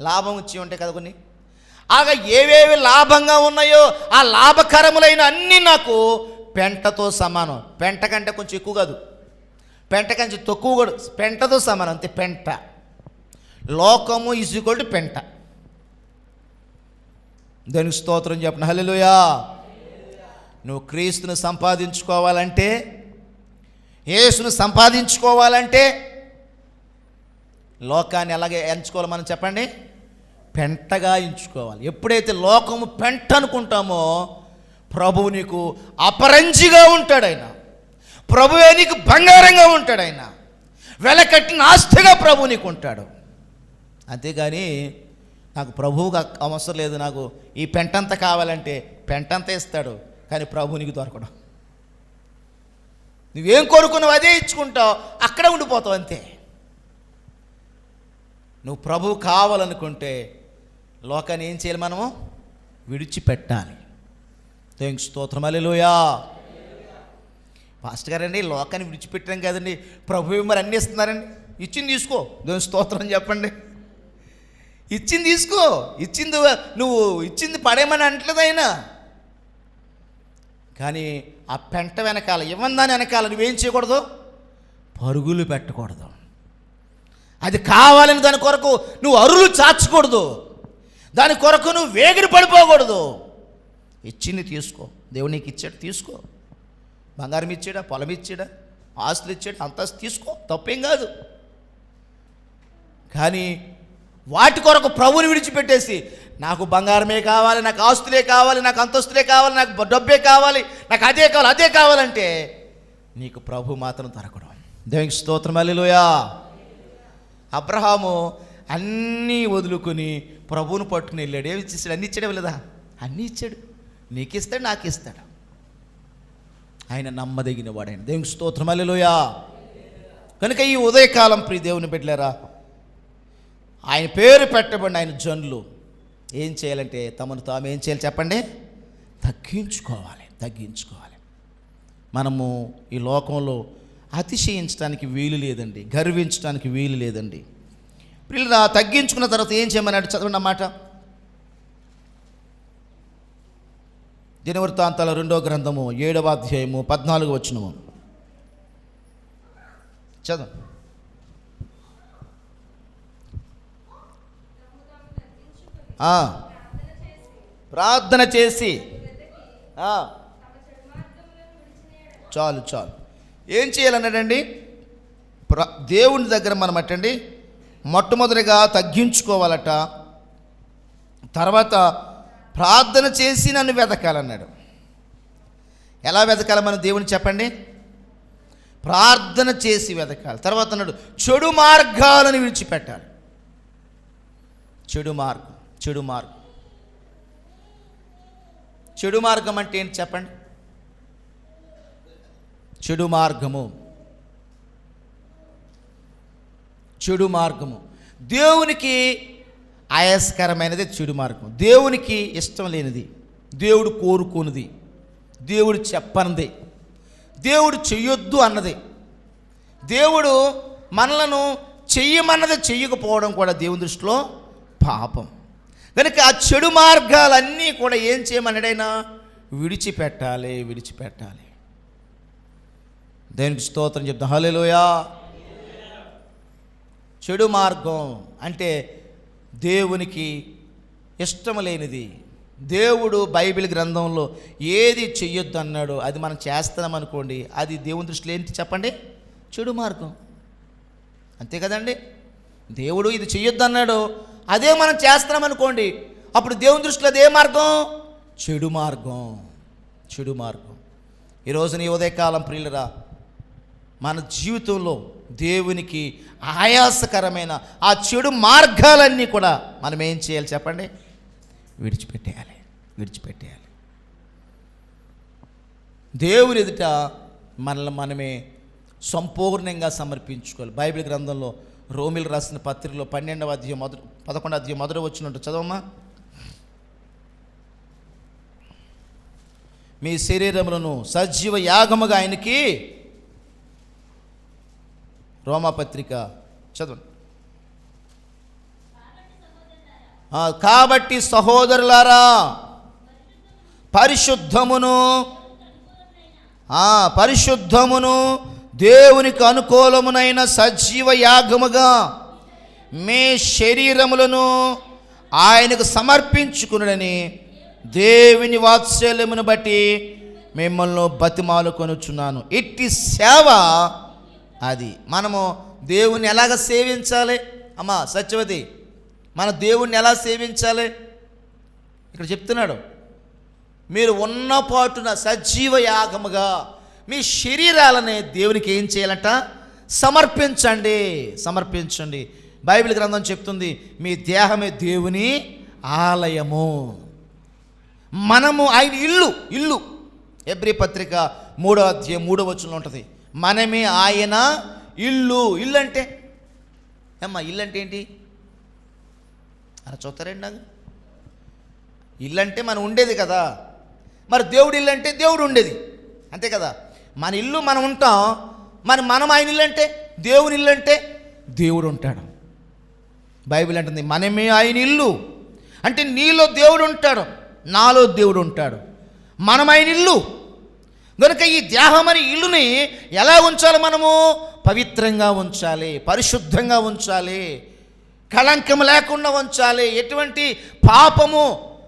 లాభం వచ్చి ఉంటాయి కదా కొన్ని. ఆగా ఏవేవి లాభంగా ఉన్నాయో ఆ లాభకరములైన అన్నీ నాకు పెంటతో సమానం. పెంట కంటే కొంచెం ఎక్కువ కాదు, పెంట కంటే తక్కువ కూడా, పెంటతో సమానం అంతే. పెంట లోకము ఈజ్ ఈక్వల్ టు పెంట. దానికి స్తోత్రం చెప్పిన హల్లెలూయా. నువ్వు క్రీస్తుని సంపాదించుకోవాలంటే, యేసును సంపాదించుకోవాలంటే లోకాన్ని ఎలాగే ఎంచుకోవాలి మనం చెప్పండి? పెంటగా ఎంచుకోవాలి. ఎప్పుడైతే లోకము పెంట అనుకుంటామో ప్రభువు నీకు అపరంజిగా ఉంటాడు. ఆయన ప్రభువే నీకు బంగారంగా ఉంటాడు. ఆయన వెలకట్టిన ఆస్తిగా ప్రభువు నీకు ఉంటాడు. అంతేగాని నాకు ప్రభువుగా అవసరం లేదు, నాకు ఈ పెంటంతా కావాలంటే పెంటంతా ఇస్తాడు, కానీ ప్రభు నీకు దొరకడం. నువ్వేం కోరుకున్నావు అదే ఇచ్చుకుంటావు, అక్కడే ఉండిపోతావు అంతే. నువ్వు ప్రభువు కావాలనుకుంటే లోకాన్ని ఏం చేయాలి? మనము విడిచిపెట్టాలి. దేవునికి స్తోత్రం. హల్లెలూయా. పాస్టర్ గారండి, లోకాన్ని విడిచిపెట్టడం కదండి, ప్రభువు మరి అన్నీ ఇస్తున్నారండి. ఇచ్చింది తీసుకో, దేవుని స్తోత్రం చెప్పండి. ఇచ్చింది తీసుకో, ఇచ్చింది నువ్వు ఇచ్చింది పడేమని అంటలేదు ఆయన. కానీ ఆ పెంట వెనకాల, ఇవ్వందాని వెనకాల నువ్వేం చేయకూడదు? పరుగులు పెట్టకూడదు. అది కావాలని దాని కొరకు నువ్వు అరులు చాచకూడదు, దాని కొరకు నువ్వు వేగిరి పడిపోకూడదు. ఇచ్చింది తీసుకో, దేవుడు నీకు ఇచ్చాడు తీసుకో. బంగారం ఇచ్చాడా, పొలం ఇచ్చాడా, ఆస్తులు ఇచ్చాడు, అంతస్తు తీసుకో, తప్పేం కాదు. కానీ వాటి కొరకు ప్రభువుని విడిచిపెట్టేసి నాకు బంగారమే కావాలి, నాకు ఆస్తులే కావాలి, నాకు అంతస్తులే కావాలి, నాకు డబ్బే కావాలి, నాకు అదే కావాలంటే నీకు ప్రభు మాత్రం దొరకడం. దేవునికి స్తోత్రం. హల్లెలూయా. అబ్రహాము అన్నీ వదులుకొని ప్రభువును పట్టుకుని వెళ్ళాడు. ఏమి ఇచ్చేసాడు? అన్నీ ఇచ్చాడు లేదా? అన్నీ ఇచ్చాడు. నీకు ఇస్తాడు, నాకు ఇస్తాడు. ఆయన నమ్మదగిన వాడు. ఆయన దేవునికి స్తోత్రం. హల్లెలూయా. కనుక ఈ ఉదయకాలం ప్రియ దేవుని బిడ్డలారా, ఆయన పేరు పెట్టబడిన ఆయన జనులు ఏం చేయాలంటే తమను తాము ఏం చేయాలి చెప్పండి? తగ్గించుకోవాలి. మనము ఈ లోకంలో అతిశయించడానికి వీలు లేదండి, గర్వించడానికి వీలు లేదండి. పిల్లలు తగ్గించుకున్న తర్వాత ఏం చేయమన్నాడు? చదవండి అన్నమాట. దినవృత్తాంతాల 2వ గ్రంథము 7వ అధ్యాయము 14వ వచనము చదువు. ప్రార్థన చేసి చాలు ఏం చేయాలన్నాడండి? దేవుని దగ్గర మనం అట్టండి మొట్టమొదటిగా తగ్గించుకోవాలట, తర్వాత ప్రార్థన చేసి నన్ను వెతకాలన్నాడు. ఎలా వెతకాలి మనం దేవుని చెప్పండి? ప్రార్థన చేసి వెతకాలి. తర్వాత అన్నాడు చెడు మార్గాలను విడిచిపెట్టాలి. చెడు మార్గం అంటే ఏంటి చెప్పండి? చెడు మార్గము దేవునికి ఆయాస్కరమైనది. చెడు మార్గం దేవునికి ఇష్టం లేనిది, దేవుడు కోరుకున్నది, దేవుడు చెప్పనిది, దేవుడు చెయ్యొద్దు అన్నది, దేవుడు మనలను చెయ్యమన్నది చెయ్యకపోవడం కూడా దేవుని దృష్టిలో పాపం. కనుక ఆ చెడు మార్గాలన్నీ కూడా ఏం చేయమన్నాడైనా విడిచిపెట్టాలి. దేవునికి స్తోత్రం చెప్తాం. హల్లెలూయా. చెడు మార్గం అంటే దేవునికి ఇష్టం లేనిది. దేవుడు బైబిల్ గ్రంథంలో ఏది చెయ్యొద్దు అన్నాడో అది మనం చేస్తున్నాం అనుకోండి, అది దేవుని దృష్టిలో ఏంటి చెప్పండి? చెడు మార్గం. అంతే కదండి. దేవుడు ఇది చెయ్యొద్దు అన్నాడు, అదే మనం చేస్తున్నాం అనుకోండి, అప్పుడు దేవుని దృష్టిలో అదే మార్గం? చెడు మార్గం. ఈరోజు నీ ఉదయకాలం ప్రియులరా, మన జీవితంలో దేవునికి ఆయాసకరమైన ఆ చెడు మార్గాలన్నీ కూడా మనం ఏం చేయాలి చెప్పండి? విడిచిపెట్టేయాలి. దేవుని ఎదుట మనల్ని మనమే సంపూర్ణంగా సమర్పించుకోవాలి. బైబిల్ గ్రంథంలో రోమిలు రాసిన పత్రికలో 11వ అధ్యాయం మొదటి వచనం చదవమ్మా. మీ శరీరములను సజీవ యాగముగా ఆయనకి, రోమాపత్రిక చదవండి. కాబట్టి సహోదరులారా, పరిశుద్ధమును దేవునికి అనుకూలమునైన సజీవ యాగముగా మీ శరీరములను ఆయనకు సమర్పించుకునుడని దేవుని వాత్సల్యమును బట్టి మిమ్మల్ని బతిమాలుకొనుచున్నాను. ఇట్టి సేవ అది. మనము దేవుణ్ణి ఎలాగ సేవించాలి అమ్మా సత్యవతి? మన దేవుణ్ణి ఎలా సేవించాలి ఇక్కడ చెప్తున్నాడు. మీరు ఉన్నపాటున సజీవ యాగముగా మీ శరీరాలని దేవునికి ఏం చేయాలంట? సమర్పించండి. బైబిల్ గ్రంథం చెప్తుంది, మీ దేహమే దేవుని ఆలయము. మనము ఆయన ఇల్లు. హెబ్రీ పత్రిక 3వ అధ్యాయం 3వ వచనంలో ఉంటుంది, మనమే ఆయన ఇల్లు. ఇల్లు అంటే అమ్మా, ఇల్లు అంటే ఏంటి అలా చూస్తారండి నాకు? ఇల్లు అంటే మనం ఉండేది కదా. మరి దేవుడు ఇల్లు అంటే దేవుడు ఉండేది, అంతే కదా. మన ఇల్లు మనం ఉంటాం, మనం ఆయన ఇల్లు అంటే, దేవుని ఇల్లు అంటే దేవుడు ఉంటాడు. బైబిల్ అంటుంది మనమే ఆయన ఇల్లు అంటే నీలో దేవుడు ఉంటాడు, నాలో దేవుడు ఉంటాడు, మనం ఆయన ఇల్లు. కనుక ఈ దేహం అనే ఇల్లుని ఎలా ఉంచాలి? మనము పవిత్రంగా ఉంచాలి, పరిశుద్ధంగా ఉంచాలి, కళంకం లేకుండా ఉంచాలి. ఎటువంటి పాపము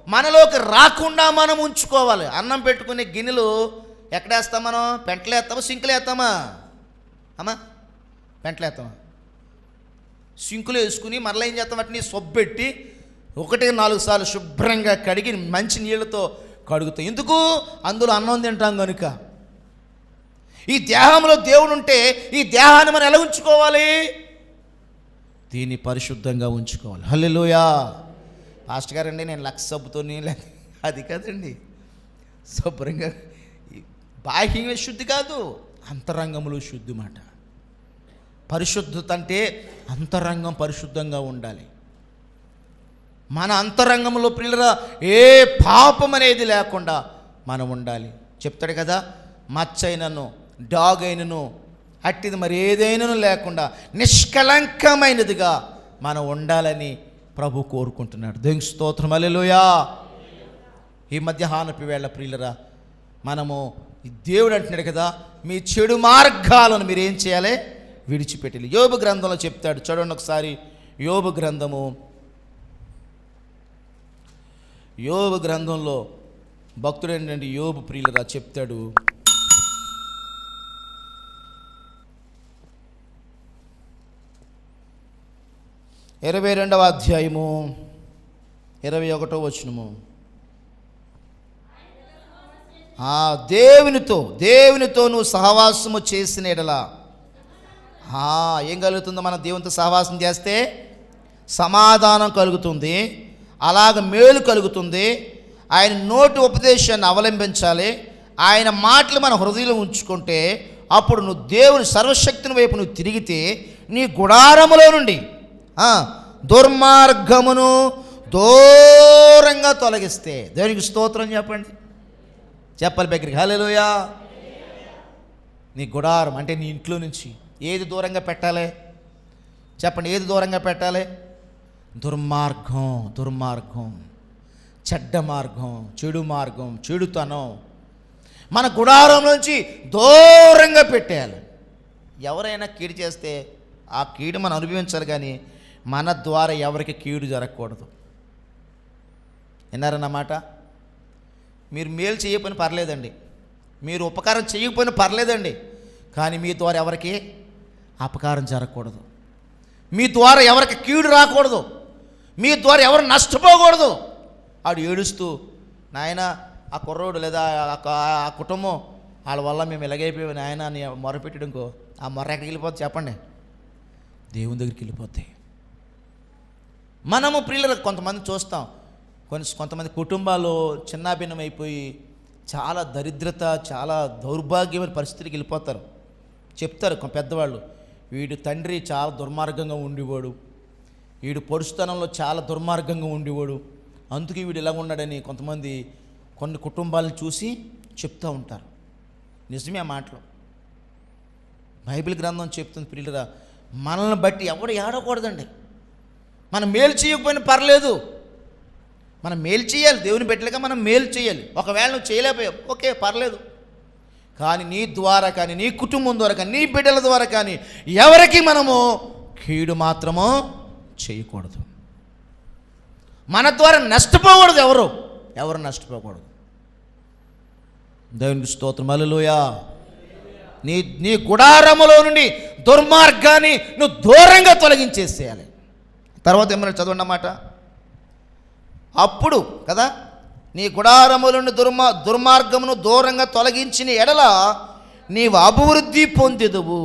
మనలోకి రాకుండా మనం ఉంచుకోవాలి. అన్నం పెట్టుకునే గిన్నెలు ఎక్కడేస్తాం మనం? పెంటలు వేస్తామా, సింకులు వేస్తామా? అమ్మా, పెంటలు వేస్తామా? సింకులు వేసుకుని మరలా ఏం చేస్తాం? వాటిని సొబ్బెట్టి 1-4 సార్లు శుభ్రంగా కడిగి మంచి నీళ్ళతో కడుగుతాం. ఎందుకు? అందులో అన్నం తింటాం కనుక. ఈ దేహంలో దేవుడు ఉంటే ఈ దేహాన్ని మనం ఎలా ఉంచుకోవాలి? దీన్ని పరిశుద్ధంగా ఉంచుకోవాలి. హల్లెలూయా. పాస్టర్ గారండి నేను లక్ష సబ్బుతో అది కాదండి. శుభ్రంగా బాహ్యంగా శుద్ధి కాదు, అంతరంగంలో శుద్ధి మాట. పరిశుద్ధత అంటే అంతరంగం పరిశుద్ధంగా ఉండాలి. మన అంతరంగంలో ప్రియులరా ఏ పాపం అనేది లేకుండా మనం ఉండాలి. చెప్తాడు కదా, మచ్చైనను డాగ్ అయినను అట్టిది మరి ఏదైనాను లేకుండా నిష్కళంకమైనదిగా మనం ఉండాలని ప్రభు కోరుకుంటున్నాడు. దేవునికి స్తోత్రం. హల్లెలూయా. ఈ మధ్యాహ్నపు వేళ ప్రియులరా మనము దేవుడు అంటున్నాడు కదా, మీ చెడు మార్గాలను మీరు ఏం చేయాలి? విడిచిపెట్టాలి. యోబు గ్రంథంలో చెప్తాడు, చూడండి ఒకసారి. యోబు గ్రంథంలో భక్తుడు ఏంటంటే యోబు ప్రియులరా చెప్తాడు, 22వ అధ్యాయము 21వ వచనము. దేవునితో నువ్వు సహవాసము చేసిన ఎడలా ఏం కలుగుతుందో? మన దేవునితో సహవాసం చేస్తే సమాధానం కలుగుతుంది, అలాగ మేలు కలుగుతుంది. ఆయన నోటి ఉపదేశాన్ని అవలంబించాలి, ఆయన మాటలు మన హృదయంలో ఉంచుకుంటే అప్పుడు నువ్వు దేవుని సర్వశక్తిని వైపు నువ్వు తిరిగితే నీ గుడారములో నుండి దుర్మార్గమును దూరంగా తొలగిస్తే. దేవునికి స్తోత్రం చెప్పండి, చెప్పాలి దగ్గరికి. హల్లెలూయా. నీ గుడారం అంటే నీ ఇంట్లో నుంచి ఏది దూరంగా పెట్టాలి? చెప్పండి, ఏది దూరంగా పెట్టాలి? దుర్మార్గం, చెడ్డ మార్గం, చెడు మార్గం, చెడుతనం మన గుడారం నుంచి దూరంగా పెట్టేయాలి. ఎవరైనా కీడు చేస్తే ఆ కీడు మనం అనుభవించాలి, కానీ మన ద్వారా ఎవరికి కీడు జరగకూడదు. విన్నారన్నమాట? మీరు మేలు చేయకపోయినా పర్లేదండి, మీరు ఉపకారం చేయకపోయినా పర్లేదండి, కానీ మీ ద్వారా ఎవరికి అపకారం జరగకూడదు, మీ ద్వారా ఎవరికి కీడు రాకూడదు, మీ ద్వారా ఎవరు నష్టపోకూడదు. ఆడు ఏడుస్తూ, నాయన ఆ కుర్రోడు లేదా ఆ కుటుంబం వాళ్ళ వల్ల మేము ఇలాగైపోయి నాయన అని మొరపెట్టడంకో, ఆ మొర్ర ఎక్కడికి వెళ్ళిపోద్ది చెప్పండి? దేవుని దగ్గరికి వెళ్ళిపోతాయి. మనము ప్రియుల కొంతమంది చూస్తాం, కొంతమంది కుటుంబాలు చిన్నాభిన్నమైపోయి చాలా దరిద్రత, చాలా దౌర్భాగ్యమైన పరిస్థితికి వెళ్ళిపోతారు. చెప్తారు పెద్దవాళ్ళు, వీడు తండ్రి చాలా దుర్మార్గంగా ఉండేవాడు, వీడు పొడుస్తుతనంలో చాలా దుర్మార్గంగా ఉండేవాడు, అందుకే వీడు ఇలా ఉన్నాడని కొంతమంది కొన్ని కుటుంబాలను చూసి చెప్తూ ఉంటారు. నిజమే ఆ మాటలు. బైబిల్ గ్రంథం చెప్తుంది ప్రియులరా, మనల్ని బట్టి ఎవడు ఏడకూడదండి. మనం మేలు చేయకపోయినా పర్లేదు, మనం మేలు చేయాలి, దేవుని పెట్టలేక మనం మేలు చేయాలి. ఒకవేళ నువ్వు చేయలేకపోయావు, ఓకే పర్లేదు, కానీ నీ ద్వారా కానీ, నీ కుటుంబం ద్వారా కానీ, నీ బిడ్డల ద్వారా కానీ ఎవరికి మనము కీడు మాత్రము చేయకూడదు. మన ద్వారా నష్టపోకూడదు, ఎవరు నష్టపోకూడదు. దేవునికి స్తోత్రం, హల్లెలూయా. నీ గుడారములో నుండి దుర్మార్గాన్ని నువ్వు దూరంగా తొలగించేసేయాలి. తర్వాత ఏమన్నా చదవండి అన్నమాట. అప్పుడు కదా, నీ గుడారముల నుండి దుర్మార్గమును దూరంగా తొలగించిన ఎడల నీవు అభివృద్ధి పొందెదువు.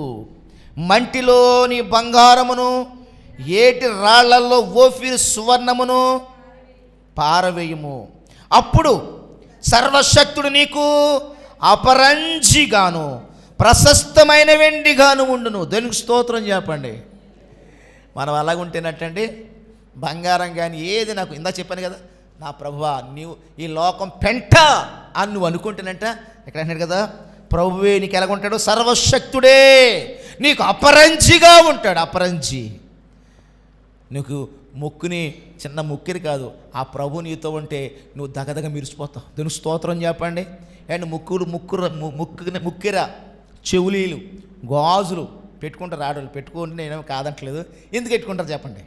మంటిలో నీ బంగారమును, ఏటి రాళ్లలో ఓఫీరు సువర్ణమును పారవేయుము. అప్పుడు సర్వశక్తుడు నీకు అపరంజిగాను ప్రశస్తమైన వెండిగాను ఉండును. దేవునికి స్తోత్రం చెప్పండి. మనం అలాగుంటేనట్టండి, బంగారం కానీ ఏది, నాకు ఇందా చెప్పాను కదా, నా ప్రభువా నీవు ఈ లోకం పెంట అని నువ్వు అనుకుంటేనంట, ఇక్కడ అంటాడు కదా, ప్రభువే నీకు ఎలాగుంటాడు? సర్వశక్తుడే నీకు అపరంజిగా ఉంటాడు. అపరంజి నీకు ముక్కుని చిన్న ముక్కిరి కాదు, ఆ ప్రభు నీతో ఉంటే నువ్వు దగదగ మిరిసిపోతావు. దీనికి స్తోత్రం చెప్పండి. అండ్ ముక్కిర చెవులీలు గాజులు పెట్టుకుంటారు ఆడవాళ్ళు, పెట్టుకుంటే నేనేమో కాదంటలేదు. ఎందుకు పెట్టుకుంటారు చెప్పండి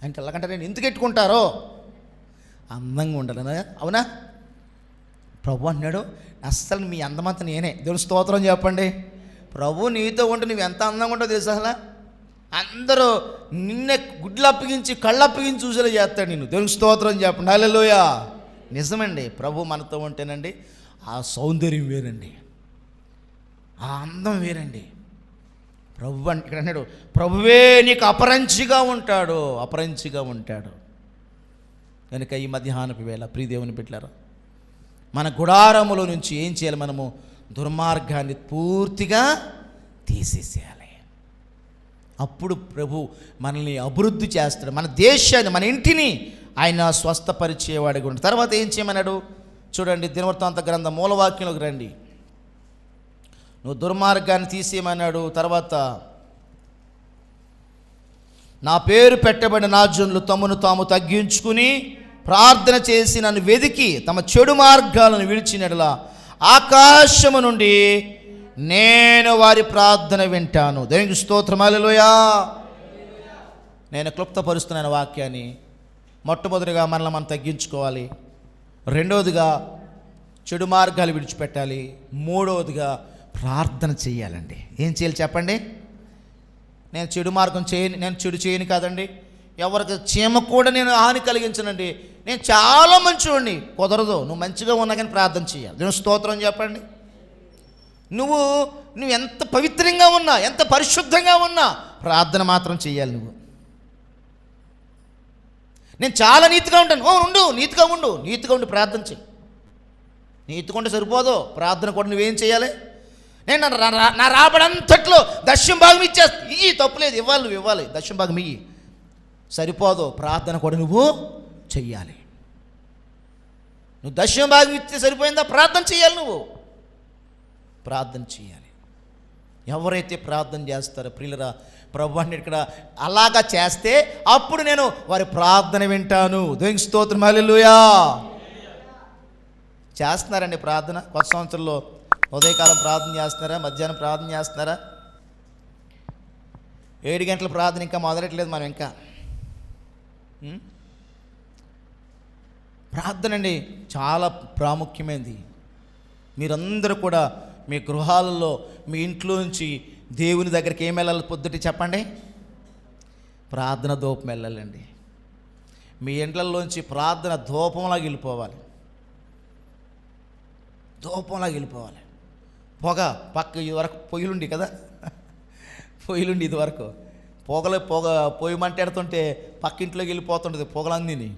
అంటే? ఎలాగంటారు, నేను ఎందుకు పెట్టుకుంటారో? అందంగా ఉండాలనా? అవునా? ప్రభు అంటున్నాడు, అస్సలు మీ అందమంతా నేనే. దేవుని స్తోత్రం చెప్పండి. ప్రభు నీతో ఉంటే నువ్వు ఎంత అందంగా ఉంటావు తెలుసా? అసలు అందరూ నిన్నే గుడ్లు అప్పగించి కళ్ళు అప్పగించి చూసేలా చేస్తాడు నిన్ను. దేవునికి స్తోత్రం చెప్పండి, హల్లెలూయా. నిజమండి, ప్రభు మనతో ఉంటేనండి ఆ సౌందర్యం వేరండి, ఆ అందం వేరండి. ప్రభు అంటే ఇక్కడ అన్నాడు, ప్రభువే నీకు అపరంచిగా ఉంటాడు. కనుక ఈ మధ్యాహ్నపు వేళ ప్రియదేవుని బిడ్డలారా, మన గుడారములో నుంచి ఏం చేయాలి? మనము దుర్మార్గాన్ని పూర్తిగా తీసేసేయాలి. అప్పుడు ప్రభు మనల్ని అభివృద్ధి చేస్తాడు, మన దేశాన్ని, మన ఇంటిని ఆయన స్వస్థపరిచేవాడిగా ఉంటాడు. తర్వాత ఏం చేయమన్నాడు చూడండి, దినవృత్తాంత గ్రంథం మూలవాక్యంలోకి రండి. నువ్వు దుర్మార్గాన్ని తీసేయమన్నాడు. తర్వాత నా పేరు పెట్టబడిన నా జనులు తమను తాము తగ్గించుకుని ప్రార్థన చేసి నన్ను వెదికి తమ చెడు మార్గాలను విడిచినట్లా ఆకాశము నుండి నేను వారి ప్రార్థన వింటాను. దేవునికి స్తోత్రం, హల్లెలూయా. నేను క్లుప్తపరుస్తున్నాను వాక్యాన్ని. మొట్టమొదటిగా మనల్ని మనం తగ్గించుకోవాలి, రెండవదిగా చెడు మార్గాలు విడిచిపెట్టాలి, మూడవదిగా ప్రార్థన చేయాలండి. ఏం చేయాలి చెప్పండి? నేను చెడు మార్గం చేయను, నేను చెడు చేయను కాదండి, ఎవరికి చీమ కూడా నేను హాని కలిగించనండి, నేను చాలా మంచివాడిని. కుదరదు. నువ్వు మంచిగా ఉన్నా కానీ ప్రార్థన చేయాలి. దేవుని స్తోత్రం చెప్పండి. నువ్వు ఎంత పవిత్రంగా ఉన్నా, ఎంత పరిశుద్ధంగా ఉన్నా ప్రార్థన మాత్రం చేయాలి. నేను చాలా నీతిగా ఉంటాను, నీతిగా ఉండి ప్రార్థన చేయి. నీతిగా ఉంటే సరిపోదు, ప్రార్థన కూడా నువ్వేం చేయాలి? నేను నా రాబడంతట్లో దశమ భాగం ఇచ్చేస్తా, ఇయ్యి, తప్పులేదు, నువ్వు ఇవ్వాలి, దశమ భాగం ఇయ్యి, సరిపోదు, ప్రార్థన కూడా నువ్వు చెయ్యాలి. నువ్వు దశమ భాగం ఇస్తే సరిపోయిందా? ప్రార్థన చేయాలి, నువ్వు ప్రార్థన చేయాలి. ఎవరైతే ప్రార్థన చేస్తారో ప్రియులరా, ప్రభు అంటే ఇక్కడ అలాగా చేస్తే అప్పుడు నేను వారి ప్రార్థన వింటాను. దేవునికి స్తోత్రం, హల్లెలూయా. చేస్తున్నారండి ప్రార్థన? కొత్త సంవత్సరంలో ఉదయకాలం ప్రార్థన చేస్తున్నారా? మధ్యాహ్నం ప్రార్థన చేస్తున్నారా? 7 గంటల ప్రార్థన ఇంకా మొదలెట్లేదు మనం. ఇంకా ప్రార్థన అండి చాలా ప్రాముఖ్యమైనది. మీరందరూ కూడా మీ గృహాలలో, మీ ఇంట్లో నుంచి దేవుని దగ్గరికి ఏం వెళ్ళాలి? పొద్దుటి చెప్పండి, ప్రార్థన ధూపం వెళ్ళాలండి. మీ ఇంట్లలోంచి ప్రార్థన ధూపంలాగా వెళ్ళిపోవాలి, ధూపంలాగా వెళ్ళిపోవాలి. పొగ పక్క ఇది వరకు పొయ్యిలుండి కదా, పొయ్యిలుండి ఇది వరకు పొయ్యి మంటెడుతుంటే పక్కింట్లోకి వెళ్ళిపోతుంటుంది పొగలందిని.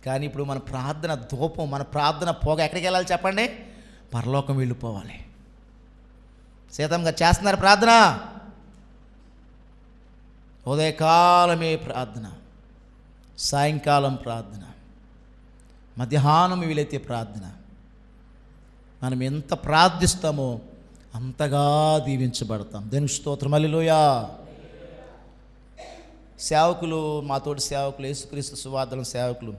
కానీ ఇప్పుడు మన ప్రార్థన ధూపం, మన ప్రార్థన పొగ ఎక్కడికి వెళ్ళాలి చెప్పండి? పరలోకం వెళ్ళిపోవాలి. సీతంగా చేస్తున్నారు ప్రార్థన. ఉదయకాలమే ప్రార్థన, సాయంకాలం ప్రార్థన, మధ్యాహ్నం వీలైతే ప్రార్థన. మనం ఎంత ప్రార్థిస్తామో అంతగా దీవించబడతాం. దేవునికి స్తోత్రం, హల్లెలూయా. సేవకులు, మాతోటి సేవకులు, యేసుక్రీస్తు సువార్తల సేవకులు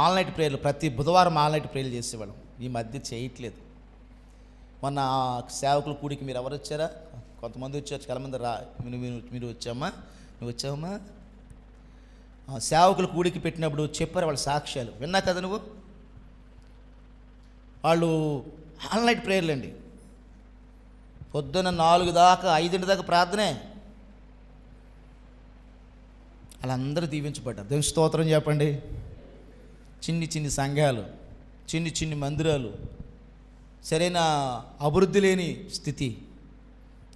ఆన్లైన్ ప్రేయర్లు ప్రతి బుధవారం ఆన్లైన్ ప్రేయర్లు చేసేవాళ్ళం. ఈ మధ్య చేయట్లేదు. మొన్న సేవకుల కూడికి మీరు ఎవరు వచ్చారా? కొంతమంది వచ్చారు, చాలామంది మీరు వచ్చామా? నువ్వు వచ్చావమ్మా? సేవకుల కూడికి పెట్టినప్పుడు చెప్పారు వాళ్ళ సాక్ష్యాలు విన్నా కదా నువ్వు. వాళ్ళు ఆన్లైన్ ప్రేయర్లు అండి. పొద్దున్న 4 దాకా 5 దాకా ప్రార్థనే. వాళ్ళందరూ దీవించబడ్డారు. దేవుని స్తోత్రం చెప్పండి. చిన్ని చిన్ని సంఘాలు, చిన్ని చిన్ని మందిరాలు, సరైన అభివృద్ధి లేని స్థితి.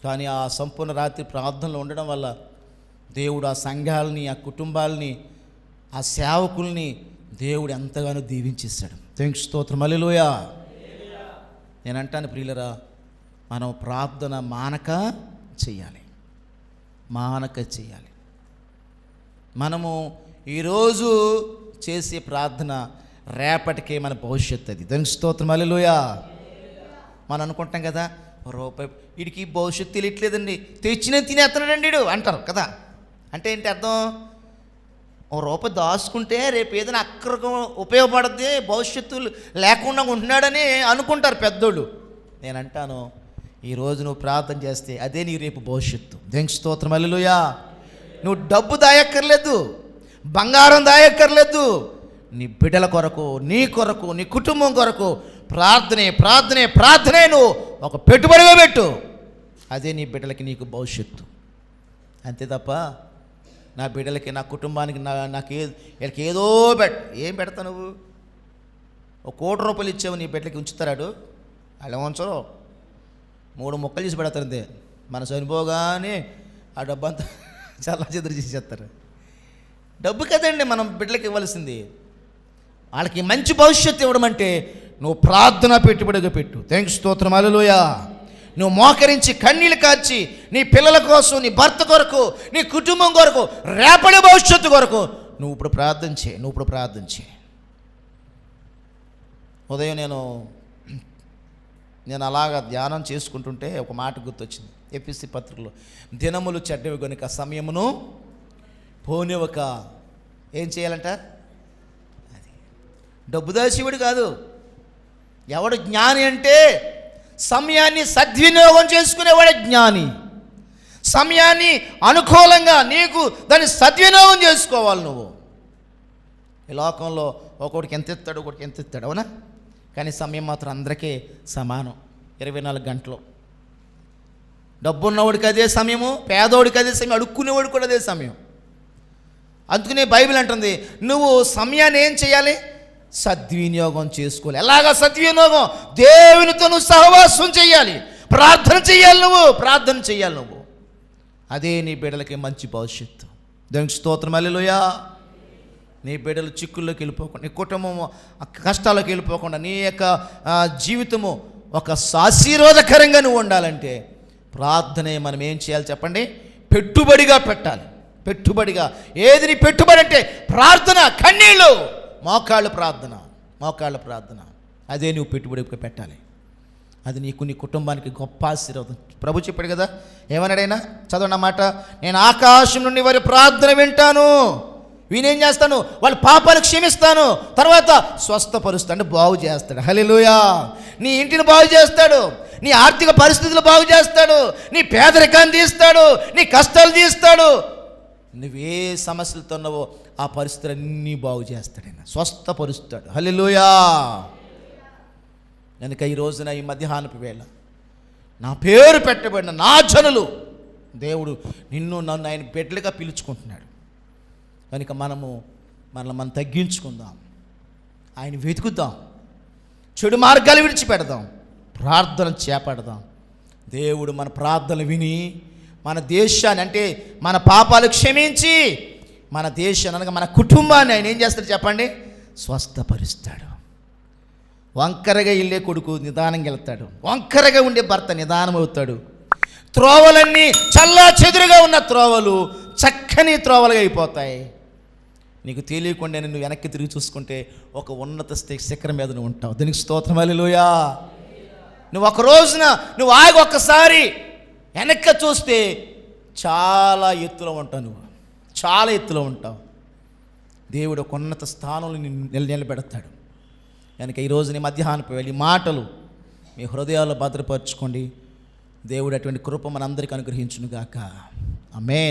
కానీ ఆ సంపూర్ణ రాత్రి ప్రార్థనలో ఉండడం వల్ల దేవుడు ఆ సంఘాలని, ఆ కుటుంబాలని, ఆ సేవకుల్ని దేవుడు ఎంతగానో దీవించేశాడు. దేవునికి స్తోత్రం, హల్లెలూయా. నేను అంటాను ప్రియులరా, మనం ప్రార్థన మానక చేయాలి, మానక చేయాలి. మనము ఈరోజు చేసే ప్రార్థన రేపటికే మన భవిష్యత్తు. అది దేవునికి స్తోత్రం, హల్లెలూయా. మనం అనుకుంటాం కదా, రూపాయి వీడికి భవిష్యత్తు తెలియట్లేదండి, తెచ్చిన తినేస్తున్నాడండి వీడు అంటారు కదా. అంటే ఏంటి అర్థం? రూపాయి దాచుకుంటే రేపు ఏదైనా అక్కడికి ఉపయోగపడుద్ది, భవిష్యత్తు లేకుండా ఉంటున్నాడని అనుకుంటారు పెద్దోళ్ళు. నేను అంటాను, ఈరోజు నువ్వు ప్రార్థన చేస్తే అదే నీ రేపు భవిష్యత్తు. దేవునికి స్తోత్రం, హల్లెలూయా. నువ్వు డబ్బు దాయక్కర్లేదు, బంగారం దాయక్కర్లేదు. నీ బిడ్డల కొరకు, నీ కొరకు, నీ కుటుంబం కొరకు ప్రార్థనే ప్రార్థనే ప్రార్థనే నువ్వు ఒక పెట్టుబడిగా పెట్టు. అదే నీ బిడ్డలకి నీకు భవిష్యత్తు. అంతే తప్ప నా బిడ్డలకి, నా కుటుంబానికి, వీళ్ళకి ఏదో ఏం పెడతావు నువ్వు? 1 కోటి రూపాయలు ఇచ్చావు, నీ బిడ్డలకి ఉంచుతారాడు? వాళ్ళు ఉంచరు, 3 ముక్కలు చేసి పెడతారు అంతే. మన చనిపోగానే ఆ డబ్బు అంతా చాలా చెదురు చేసేస్తారు. డబ్బు కదండి మనం బిడ్డలకి ఇవ్వాల్సింది. వాళ్ళకి మంచి భవిష్యత్తు ఇవ్వడం అంటే నువ్వు ప్రార్థన పెట్టుబడిగా పెట్టు. దేవునికి స్తోత్రం, హల్లెలూయా. నువ్వు మోకరించి కన్నీళ్ళు కార్చి నీ పిల్లల కోసం, నీ భర్త కొరకు, నీ కుటుంబం కొరకు, రేపటి భవిష్యత్తు కొరకు నువ్వు ఇప్పుడు ప్రార్థన చేయి. నువ్వు ఇప్పుడు ప్రార్థన చేయి. ఉదయం నేను అలాగా ధ్యానం చేసుకుంటుంటే ఒక మాట గుర్తొచ్చింది. ఎఫెసీ పత్రికలో, దినములు చెడ్డవి గనుక సమయమును పోనివ్వక ఏం చేయాలంట? అది డబ్బు దాచేవాడు కాదు. ఎవడు జ్ఞాని అంటే సమయాన్ని సద్వినియోగం చేసుకునేవాడే జ్ఞాని. సమయాన్ని అనుకూలంగా నీకు దాన్ని సద్వినియోగం చేసుకోవాలి నువ్వు. ఈ లోకంలో ఒకడికి ఎంత ఇస్తాడు, ఒకడికి ఎంత ఇస్తాడు, అవునా? కానీ సమయం మాత్రం అందరికీ సమానం, 24 గంటలు. డబ్బున్నవాడికి అదే సమయము, పేదోడికి అదే సమయం, అడుక్కునేవాడికి కూడా అదే సమయం. అందుకనే బైబిల్ అంటుంది, నువ్వు సమయాన్ని ఏం చేయాలి? సద్వినియోగం చేసుకోవాలి. ఎలాగా సద్వినియోగం? దేవునితో నువ్వు సహవాసం చేయాలి, ప్రార్థన చేయాలి, ప్రార్థన చేయాలి నువ్వు. అదే నీ బిడ్డలకి మంచి భవిష్యత్తు. దేవునికి స్తోత్రం, హల్లెలూయా. నీ బిడ్డలు చిక్కుల్లోకి వెళ్ళిపోకుండా, నీ కుటుంబం కష్టాల్లోకి వెళ్ళిపోకుండా, నీ యొక్క జీవితము ఒక ఆశీర్వాదకరంగా నువ్వు ఉండాలంటే ప్రార్థనే మనం ఏం చేయాలి చెప్పండి? పెట్టుబడిగా పెట్టాలి. పెట్టుబడిగా ఏది నీ పెట్టుబడి అంటే ప్రార్థన, కన్నీళ్ళు, మోకాళ్ళ ప్రార్థన, మోకాళ్ళ ప్రార్థన. అదే నువ్వు పెట్టుబడిగా పెట్టాలి. అది నీకు, నీ కుటుంబానికి గొప్ప ఆశీర్వాదం. ప్రభు చెప్పాడు కదా, ఏమన్నాడైనా చదవండి అన్నమాట, నేను ఆకాశం నుండి వారి ప్రార్థన వింటాను, వీనేం చేస్తాను, వాళ్ళ పాపాలు క్షమిస్తాను, తర్వాత స్వస్థపరుస్తాడు, అంటే బాగు చేస్తాడు. హల్లెలూయా. నీ ఇంటిని బాగు చేస్తాడు, నీ ఆర్థిక పరిస్థితులు బాగు చేస్తాడు, నీ పేదరికాన్ని తీస్తాడు, నీ కష్టాలు తీస్తాడు. నువ్వే సమస్యలతో ఉన్నావో ఆ పరిస్థితులన్నీ బాగు చేస్తాడు, ఆయన స్వస్థపరుస్తాడు. హల్లెలూయా. కనుక ఈ రోజున, ఈ మధ్యాహ్నపు వేళ, నా పేరు పెట్టబడిన నా జనులు, దేవుడు నిన్ను నన్ను ఆయన బిడ్డలుగా పిలుచుకుంటున్నాడు. కనుక మనల్ని మనం తగ్గించుకుందాం, ఆయన వెతుకుదాం, చెడు మార్గాలు విడిచిపెడదాం, ప్రార్థన చేపడదాం. దేవుడు మన ప్రార్థనలు విని మన దేశాన్ని, అంటే మన పాపాలు క్షమించి మన దేశాన్ని అనగా మన కుటుంబాన్ని ఆయన ఏం చేస్తాడు చెప్పండి, స్వస్థపరుస్తాడు. వంకరగా వెళ్ళే కొడుకు నిదానంగా వెళ్తాడు, వంకరగా ఉండే భర్త నిదానం అవుతాడు. త్రోవలన్నీ చల్లా చెదురుగా ఉన్న త్రోవలు చక్కని త్రోవలుగా అయిపోతాయి. నీకు తెలియకుండా నువ్వు వెనక్కి తిరిగి చూసుకుంటే ఒక ఉన్నత శిఖరం మీద నువ్వు ఉంటావు. దీనికి స్తోత్రం. హల్లెలూయా. నువ్వు ఒక రోజున నువ్వు ఆగి ఒక్కసారి వెనక్కి చూస్తే చాలా ఎత్తులో ఉంటావు, నువ్వు చాలా ఎత్తులో ఉంటావు. దేవుడు ఒక ఉన్నత స్థానంలో నిలబెడతాడు. కనుక ఈరోజు నీ మధ్యాహ్నపు వేళ ఈ మాటలు మీ హృదయాల్లో భద్రపరచుకోండి. దేవుడు అటువంటి కృప మనందరికీ అనుగ్రహించును గాక. ఆమేన్.